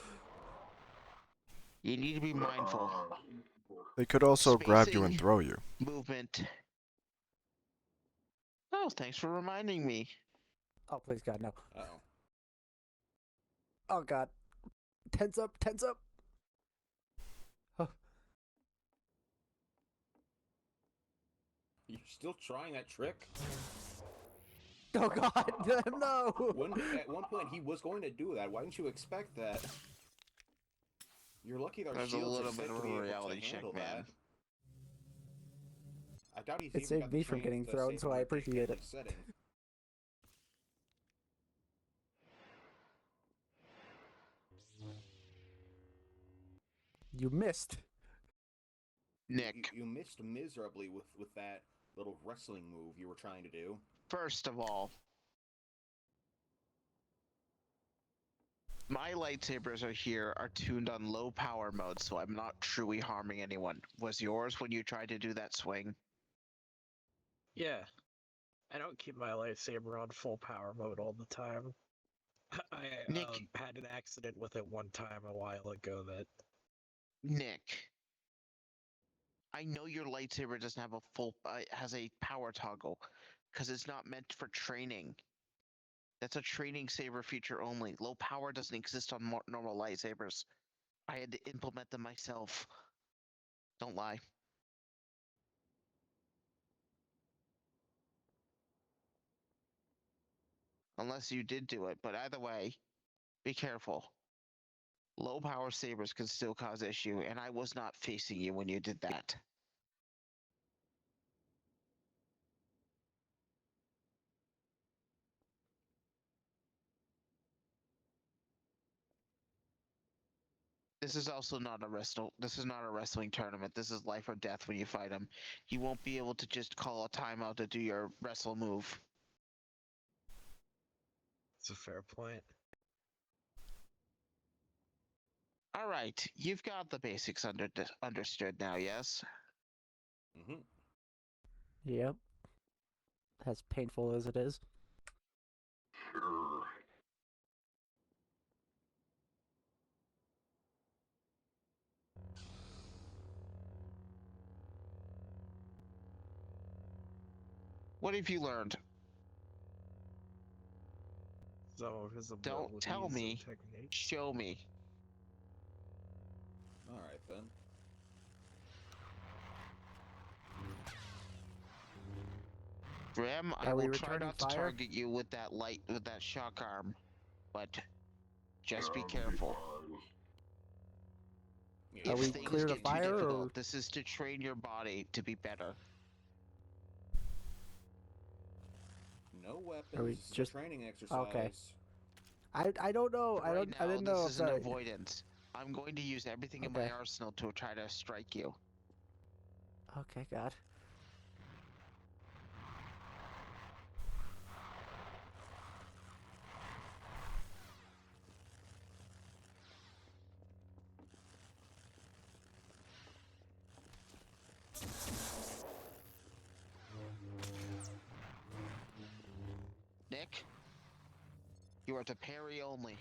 Speaker 3: You need to be mindful.
Speaker 4: They could also grab you and
Speaker 3: Spacing.
Speaker 4: throw you.
Speaker 3: Movement. Oh, thanks for reminding me.
Speaker 1: Oh, please, God, no.
Speaker 2: Uh-oh.
Speaker 1: Oh, God. Tense up, tense up. Oh.
Speaker 2: You're Still trying that trick?
Speaker 1: Oh god, no!
Speaker 2: At one point, he was going to do that. Why didn't you expect that? You're lucky our
Speaker 3: There's a
Speaker 2: shields are
Speaker 3: little
Speaker 2: set
Speaker 3: bit of
Speaker 2: to be
Speaker 3: a
Speaker 2: able
Speaker 3: reality
Speaker 2: to
Speaker 3: check,
Speaker 2: handle
Speaker 3: man.
Speaker 2: that. I doubt he's
Speaker 1: It
Speaker 2: even
Speaker 1: saved
Speaker 2: got the
Speaker 1: me from getting
Speaker 2: the
Speaker 1: thrown,
Speaker 2: save
Speaker 1: so
Speaker 2: on
Speaker 1: I
Speaker 2: the
Speaker 1: appreciate
Speaker 2: default
Speaker 1: it.
Speaker 2: setting.
Speaker 1: You missed.
Speaker 3: Nick,
Speaker 2: You missed miserably with that little wrestling move you were trying to do.
Speaker 3: first of all, my lightsabers are tuned on low power mode, so I'm not truly harming anyone. Was yours when you tried to do that swing?
Speaker 5: Yeah. I don't keep my lightsaber on full power mode all the time. I
Speaker 3: Nick,
Speaker 5: had an accident with it one time a while ago that...
Speaker 3: Nick, I know your lightsaber doesn't have a full has a power toggle, because it's not meant for training. That's a training saber feature only. Low power doesn't exist on normal lightsabers. I had to implement them myself. Don't lie. Unless you did do it, but either way, be careful. Low power sabers can still cause issue, and I was not facing you when you did that. This is also not a This is not a wrestling tournament. This is life or death when you fight him. You won't be able to just call a timeout to do your wrestle move.
Speaker 5: It's a fair point.
Speaker 3: All right, you've got the basics understood now, yes?
Speaker 2: Mm-hmm.
Speaker 1: Yep. As painful as it is.
Speaker 6: Sure.
Speaker 3: What have you learned?
Speaker 5: Some of his
Speaker 3: Don't tell
Speaker 5: abilities
Speaker 3: me.
Speaker 5: and techniques.
Speaker 3: Show me.
Speaker 2: Alright then.
Speaker 3: Graham, I
Speaker 1: Are we
Speaker 3: will try
Speaker 1: returning
Speaker 3: not to
Speaker 1: fire?
Speaker 3: target you with that shock arm, but just be
Speaker 6: That'll
Speaker 3: careful.
Speaker 6: fine.
Speaker 2: Yeah,
Speaker 1: Are
Speaker 3: If
Speaker 1: we
Speaker 3: things
Speaker 1: clear to
Speaker 3: get too
Speaker 1: fire,
Speaker 3: difficult,
Speaker 1: or-
Speaker 3: this is to train your body to be better.
Speaker 2: no weapons.
Speaker 1: Are we
Speaker 2: This is
Speaker 1: just-
Speaker 2: a training exercise.
Speaker 1: okay. I don't know.
Speaker 3: Right now,
Speaker 1: I didn't know.
Speaker 3: this is
Speaker 1: I'm
Speaker 3: an
Speaker 1: sorry.
Speaker 3: avoidance. I'm going to use everything in my
Speaker 1: Okay.
Speaker 3: arsenal to try to strike you.
Speaker 1: Okay, God.
Speaker 3: Nick, you are to parry only.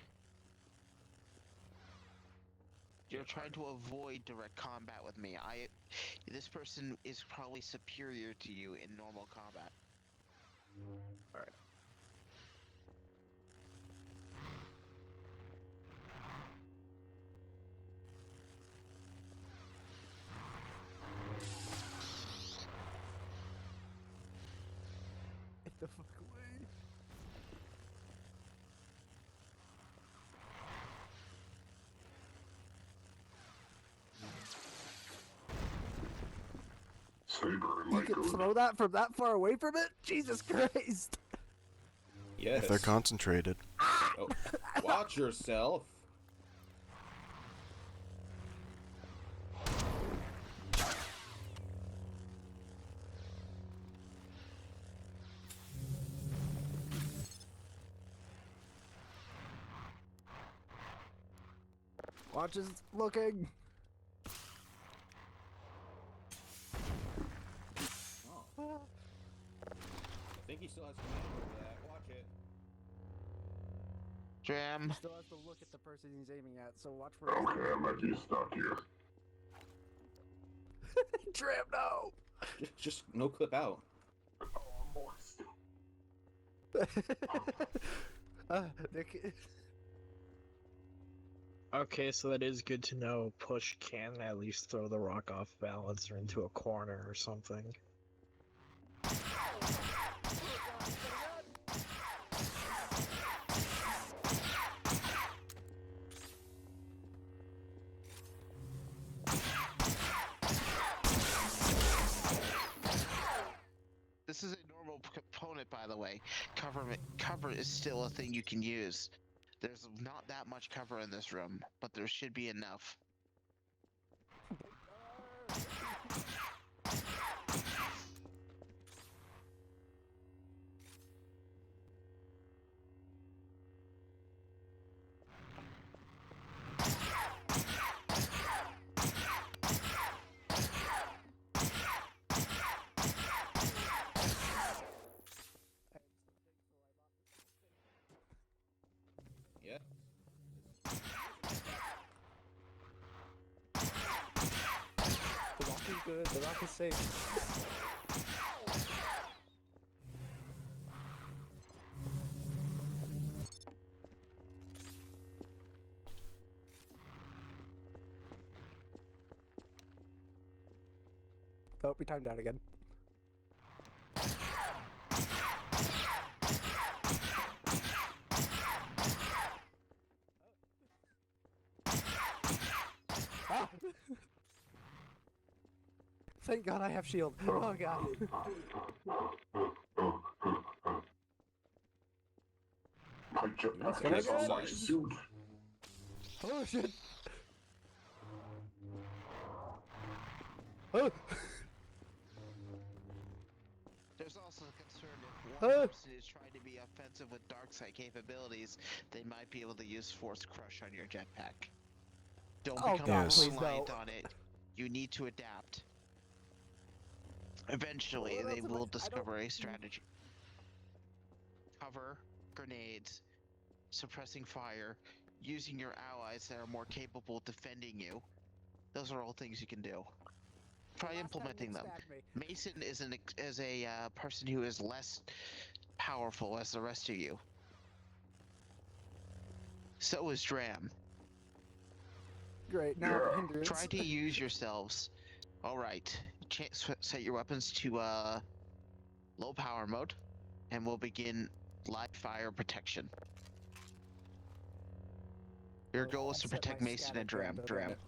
Speaker 3: You're trying to avoid direct combat with me. This person is probably superior to you in normal combat.
Speaker 5: Alright.
Speaker 1: Get the fuck away.
Speaker 6: Saber, am
Speaker 1: You
Speaker 6: I
Speaker 1: can
Speaker 6: good?
Speaker 1: throw that from that far away from it? Jesus Christ!
Speaker 2: Yes.
Speaker 4: If they're concentrated.
Speaker 2: Oh, watch yourself.
Speaker 1: Watch his looking.
Speaker 2: Oh. I think he still has command over that. Watch it.
Speaker 3: Dram,
Speaker 1: Still has to look at the person he's aiming at, so watch where he's
Speaker 6: Okay, I might be stuck here.
Speaker 1: Tram, no!
Speaker 2: Just no clip out.
Speaker 6: Oh, I'm moist.
Speaker 1: Nick,
Speaker 5: Okay, so that is good to know. Push can at least throw the rock off balance or into a corner or something.
Speaker 3: by the way. Cover is still a thing you can use. There's not that much cover in this room, but there should be enough.
Speaker 2: Yeah.
Speaker 1: The rock is good. The rock is safe. Oh, we timed out again. Ah! Thank God I have shield. Oh God.
Speaker 6: My jetpack
Speaker 1: Can I
Speaker 6: is
Speaker 1: get
Speaker 6: on
Speaker 1: it?
Speaker 6: my suit.
Speaker 1: Oh shit. Oh.
Speaker 3: There's also a concern if
Speaker 1: Ah!
Speaker 3: one person is trying to be offensive with dark side capabilities, they might be able to use Force Crush on your jetpack. Don't
Speaker 1: Oh,
Speaker 3: become
Speaker 1: God,
Speaker 4: please,
Speaker 3: reliant
Speaker 1: no.
Speaker 3: on it. You need to adapt. Eventually,
Speaker 1: What
Speaker 3: they
Speaker 1: else am
Speaker 3: will
Speaker 1: I don't-
Speaker 3: discover a strategy. Cover, grenades, suppressing fire, using your allies that are more capable of defending you. Those are all things you can do. Try
Speaker 1: The last time
Speaker 3: implementing
Speaker 1: Nick
Speaker 3: them.
Speaker 1: stabbed me.
Speaker 3: Mason is a person who is less powerful as the rest of you. So is Dram.
Speaker 1: Great, now
Speaker 6: Yeah.
Speaker 1: hindrance.
Speaker 3: Try to use yourselves. Alright. Set your weapons to low power mode, and we'll begin live fire protection. Your goal is to
Speaker 1: Set
Speaker 3: protect
Speaker 1: my
Speaker 3: Mason and
Speaker 1: scatter gun to run
Speaker 3: Dram.
Speaker 1: it.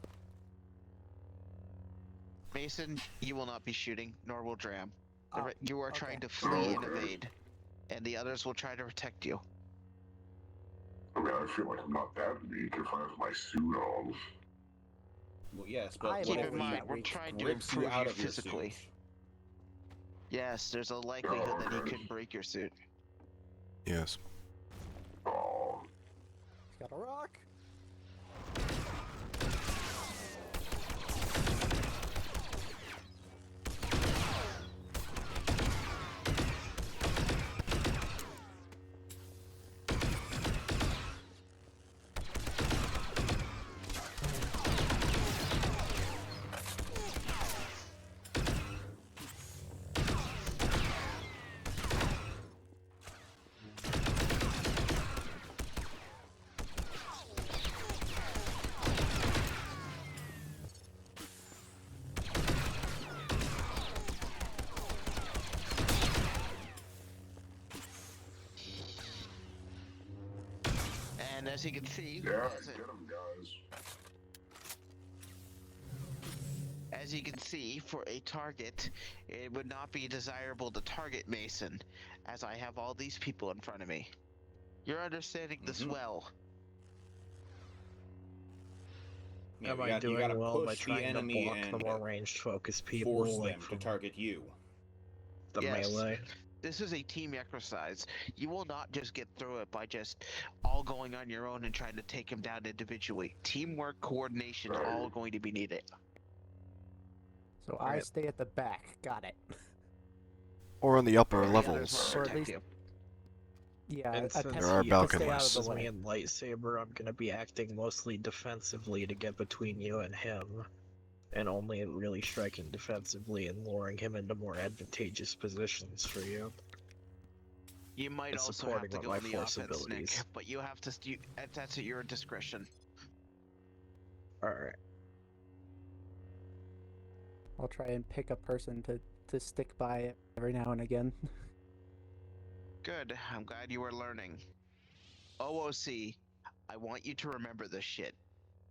Speaker 3: Mason, you will not be shooting, nor will Dram.
Speaker 1: Oh,
Speaker 3: You are
Speaker 1: okay.
Speaker 3: trying to flee and
Speaker 6: Okay.
Speaker 3: evade, and the others will try to protect you.
Speaker 6: I mean, I feel like I'm not that weak if I have my suit on.
Speaker 2: Well, yes,
Speaker 1: I
Speaker 2: but
Speaker 1: am
Speaker 2: what
Speaker 3: Keep
Speaker 2: if
Speaker 3: in
Speaker 1: always
Speaker 2: he
Speaker 3: mind,
Speaker 1: that
Speaker 3: we're
Speaker 1: weak.
Speaker 3: trying to
Speaker 2: rips you
Speaker 3: improve
Speaker 2: out
Speaker 3: you
Speaker 2: of your
Speaker 3: physically.
Speaker 2: suit?
Speaker 3: Yes, there's a likelihood that he
Speaker 6: okay.
Speaker 3: could break your suit.
Speaker 4: yes.
Speaker 6: Oh,
Speaker 1: He's got a rock.
Speaker 3: And as you can see,
Speaker 6: yeah, get him, guys.
Speaker 3: as you can see, for a target, it would not be desirable to target Mason, as I have all these people in front of me. You're understanding this well.
Speaker 2: Yeah,
Speaker 5: Am
Speaker 2: you
Speaker 5: I
Speaker 2: gotta
Speaker 5: doing well by
Speaker 2: push the
Speaker 5: trying to
Speaker 2: enemy
Speaker 5: block the
Speaker 2: and
Speaker 5: more ranged focused
Speaker 2: force
Speaker 5: people, like
Speaker 2: them to
Speaker 5: from
Speaker 2: target you.
Speaker 5: the
Speaker 3: Yes.
Speaker 5: melee?
Speaker 3: This is a team exercise. You will not just get through it by just all going on your own and trying to take him down individually. Teamwork, coordination, all going to be needed.
Speaker 1: So I
Speaker 5: Alright.
Speaker 1: stay at the back. Got it.
Speaker 4: Or on the upper
Speaker 3: And the others
Speaker 4: levels.
Speaker 3: will
Speaker 1: Or at
Speaker 3: protect
Speaker 1: least-
Speaker 3: you.
Speaker 1: Yeah,
Speaker 5: And
Speaker 1: attempt
Speaker 5: since
Speaker 4: There are
Speaker 5: he
Speaker 1: to stay out of
Speaker 4: balconies.
Speaker 1: the
Speaker 5: outclasses me
Speaker 1: way.
Speaker 5: in lightsaber, I'm gonna be acting mostly defensively to get between you and him, and only really striking defensively and luring him into more advantageous positions for you.
Speaker 3: You might
Speaker 5: And
Speaker 3: also have
Speaker 5: supporting
Speaker 3: to
Speaker 5: what
Speaker 3: go
Speaker 5: my
Speaker 3: on the
Speaker 5: force
Speaker 3: offense, Nick,
Speaker 5: abilities.
Speaker 3: but you have to. That's at your discretion.
Speaker 5: Alright.
Speaker 1: I'll try and pick a person to stick by it every now and again.
Speaker 3: Good. I'm glad you are learning. OOC, I want you to remember this shit.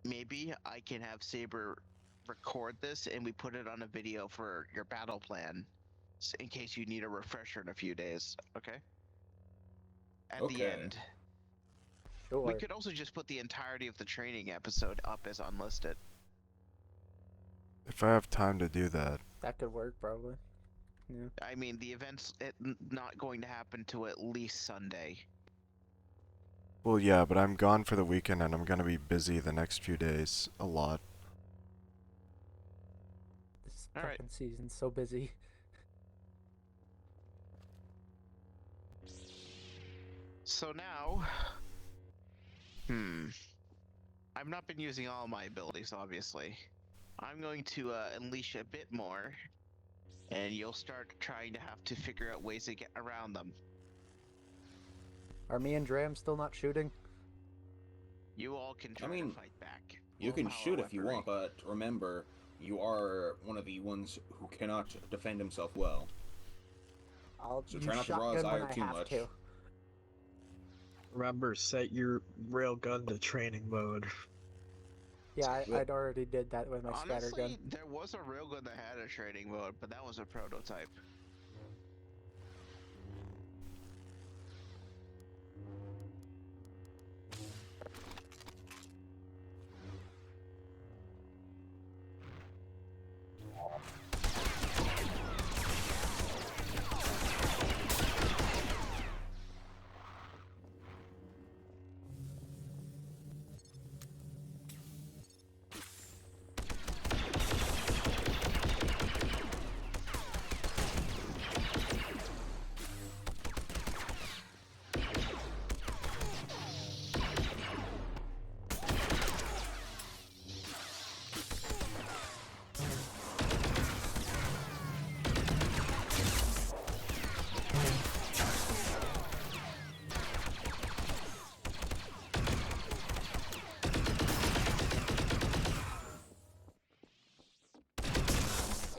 Speaker 3: Maybe I can have Saber record this and we put it on a video for your battle plan, in case you need a refresher in a few days. Okay. At the
Speaker 2: Okay.
Speaker 3: end.
Speaker 1: Sure.
Speaker 3: We could also just put the entirety of the training episode up as unlisted.
Speaker 4: If I have time to do that.
Speaker 1: That could work, probably. Yeah.
Speaker 3: I mean, the event's not going to happen till at least Sunday.
Speaker 4: Well, yeah, but I'm gone for the weekend and I'm gonna be busy the next few days. A lot.
Speaker 1: This
Speaker 3: All right.
Speaker 1: fucking season's so busy.
Speaker 3: So now, I've not been using all my abilities, obviously. I'm going to unleash a bit more, and you'll start trying to have to figure out ways to get around them.
Speaker 1: Are me and Dram still not shooting?
Speaker 3: You all can try to fight back.
Speaker 2: You can
Speaker 3: Low-power
Speaker 2: shoot if you
Speaker 3: weaponry.
Speaker 2: want, but remember, you are one of the ones who cannot defend himself well.
Speaker 1: I'll
Speaker 2: So
Speaker 1: use
Speaker 2: try not to draw
Speaker 1: shotgun
Speaker 2: his
Speaker 1: when
Speaker 2: ire
Speaker 1: I
Speaker 2: too
Speaker 1: have
Speaker 2: much.
Speaker 1: to.
Speaker 5: Remember, set your railgun to training mode.
Speaker 1: Yeah, I'd already did that with my scattergun.
Speaker 3: Honestly, there was a railgun that had a training mode, but that was a prototype.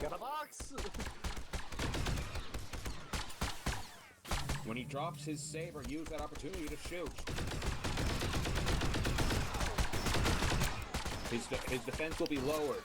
Speaker 1: Got a box!
Speaker 2: When he drops his saber, use that opportunity to shoot. His defense will be lowered.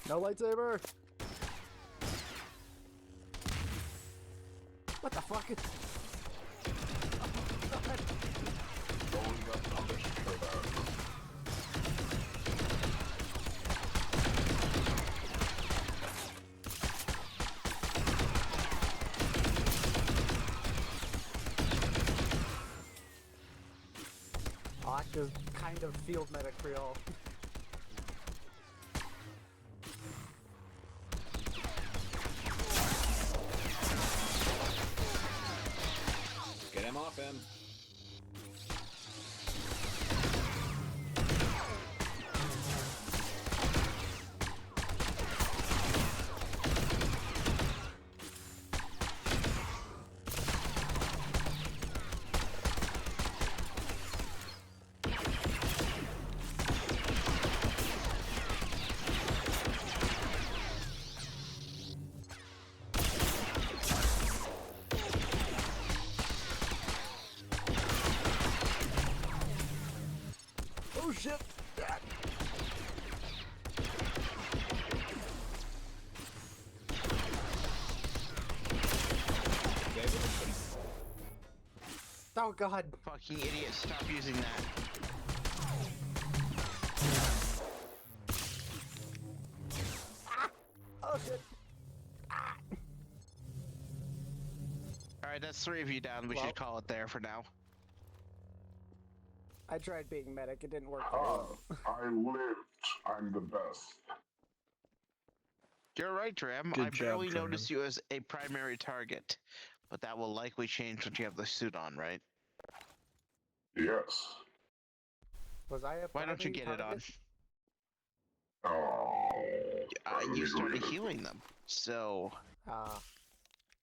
Speaker 1: No lightsaber! What the fuck? Octa's kind of field medic Creole.
Speaker 2: Get him off him.
Speaker 1: Oh shit! Oh god!
Speaker 3: Fucking idiot, stop using that.
Speaker 1: Oh shit!
Speaker 3: Alright, that's 3 of you down. We
Speaker 1: Well-
Speaker 3: should call it there for now.
Speaker 1: I tried being medic, it didn't work very well.
Speaker 6: I lived. I'm the best.
Speaker 3: You're right, Dram.
Speaker 5: Good
Speaker 3: I
Speaker 5: job,
Speaker 3: barely
Speaker 5: Dram.
Speaker 3: noticed you as a primary target, but that will likely change once you have the suit on, right?
Speaker 6: Yes.
Speaker 1: Was I a
Speaker 3: Why don't you
Speaker 1: primary
Speaker 3: get it on?
Speaker 1: target?
Speaker 6: Oh.
Speaker 3: You
Speaker 6: illegal
Speaker 3: started
Speaker 6: unit.
Speaker 3: healing them, so
Speaker 1: Ah,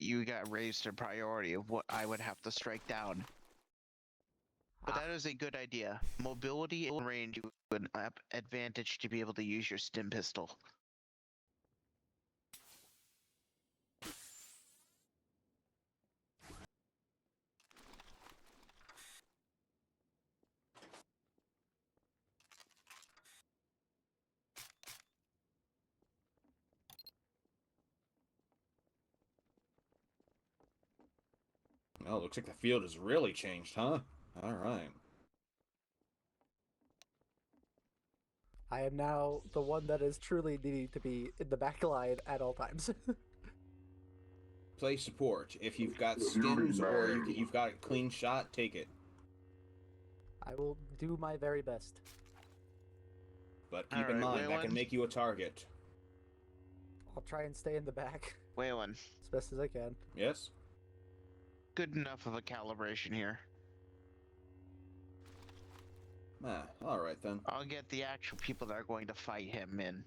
Speaker 3: you got raised to priority of what I would have to strike down. But that is a good idea. Mobility and range you an advantage to be able to use your stim pistol.
Speaker 2: Oh, looks like the field has really changed, huh? Alright.
Speaker 1: I am now the one that is truly needing to be in the back line at all times.
Speaker 2: Play support. If you've got stims or you've got a clean shot, take it.
Speaker 1: I will do my very best.
Speaker 2: But keep in
Speaker 3: Alright,
Speaker 2: mind, that can
Speaker 3: Waylon.
Speaker 2: make you a target.
Speaker 1: I'll try and stay in the back
Speaker 3: Waylon,
Speaker 1: as best as I can.
Speaker 2: Yes?
Speaker 3: good enough of a calibration here.
Speaker 2: Ah, alright then.
Speaker 3: I'll get the actual people that are going to fight him in.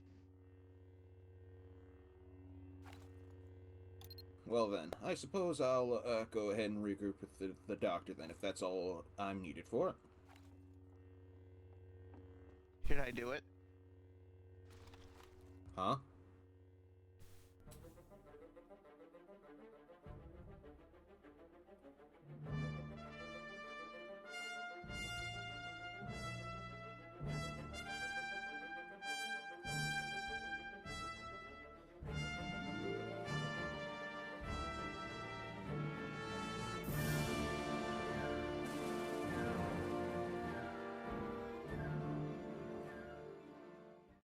Speaker 2: Well then, I suppose I'll go ahead and regroup with the doctor then, if that's all I'm needed for.
Speaker 3: Should I do it?
Speaker 2: Huh?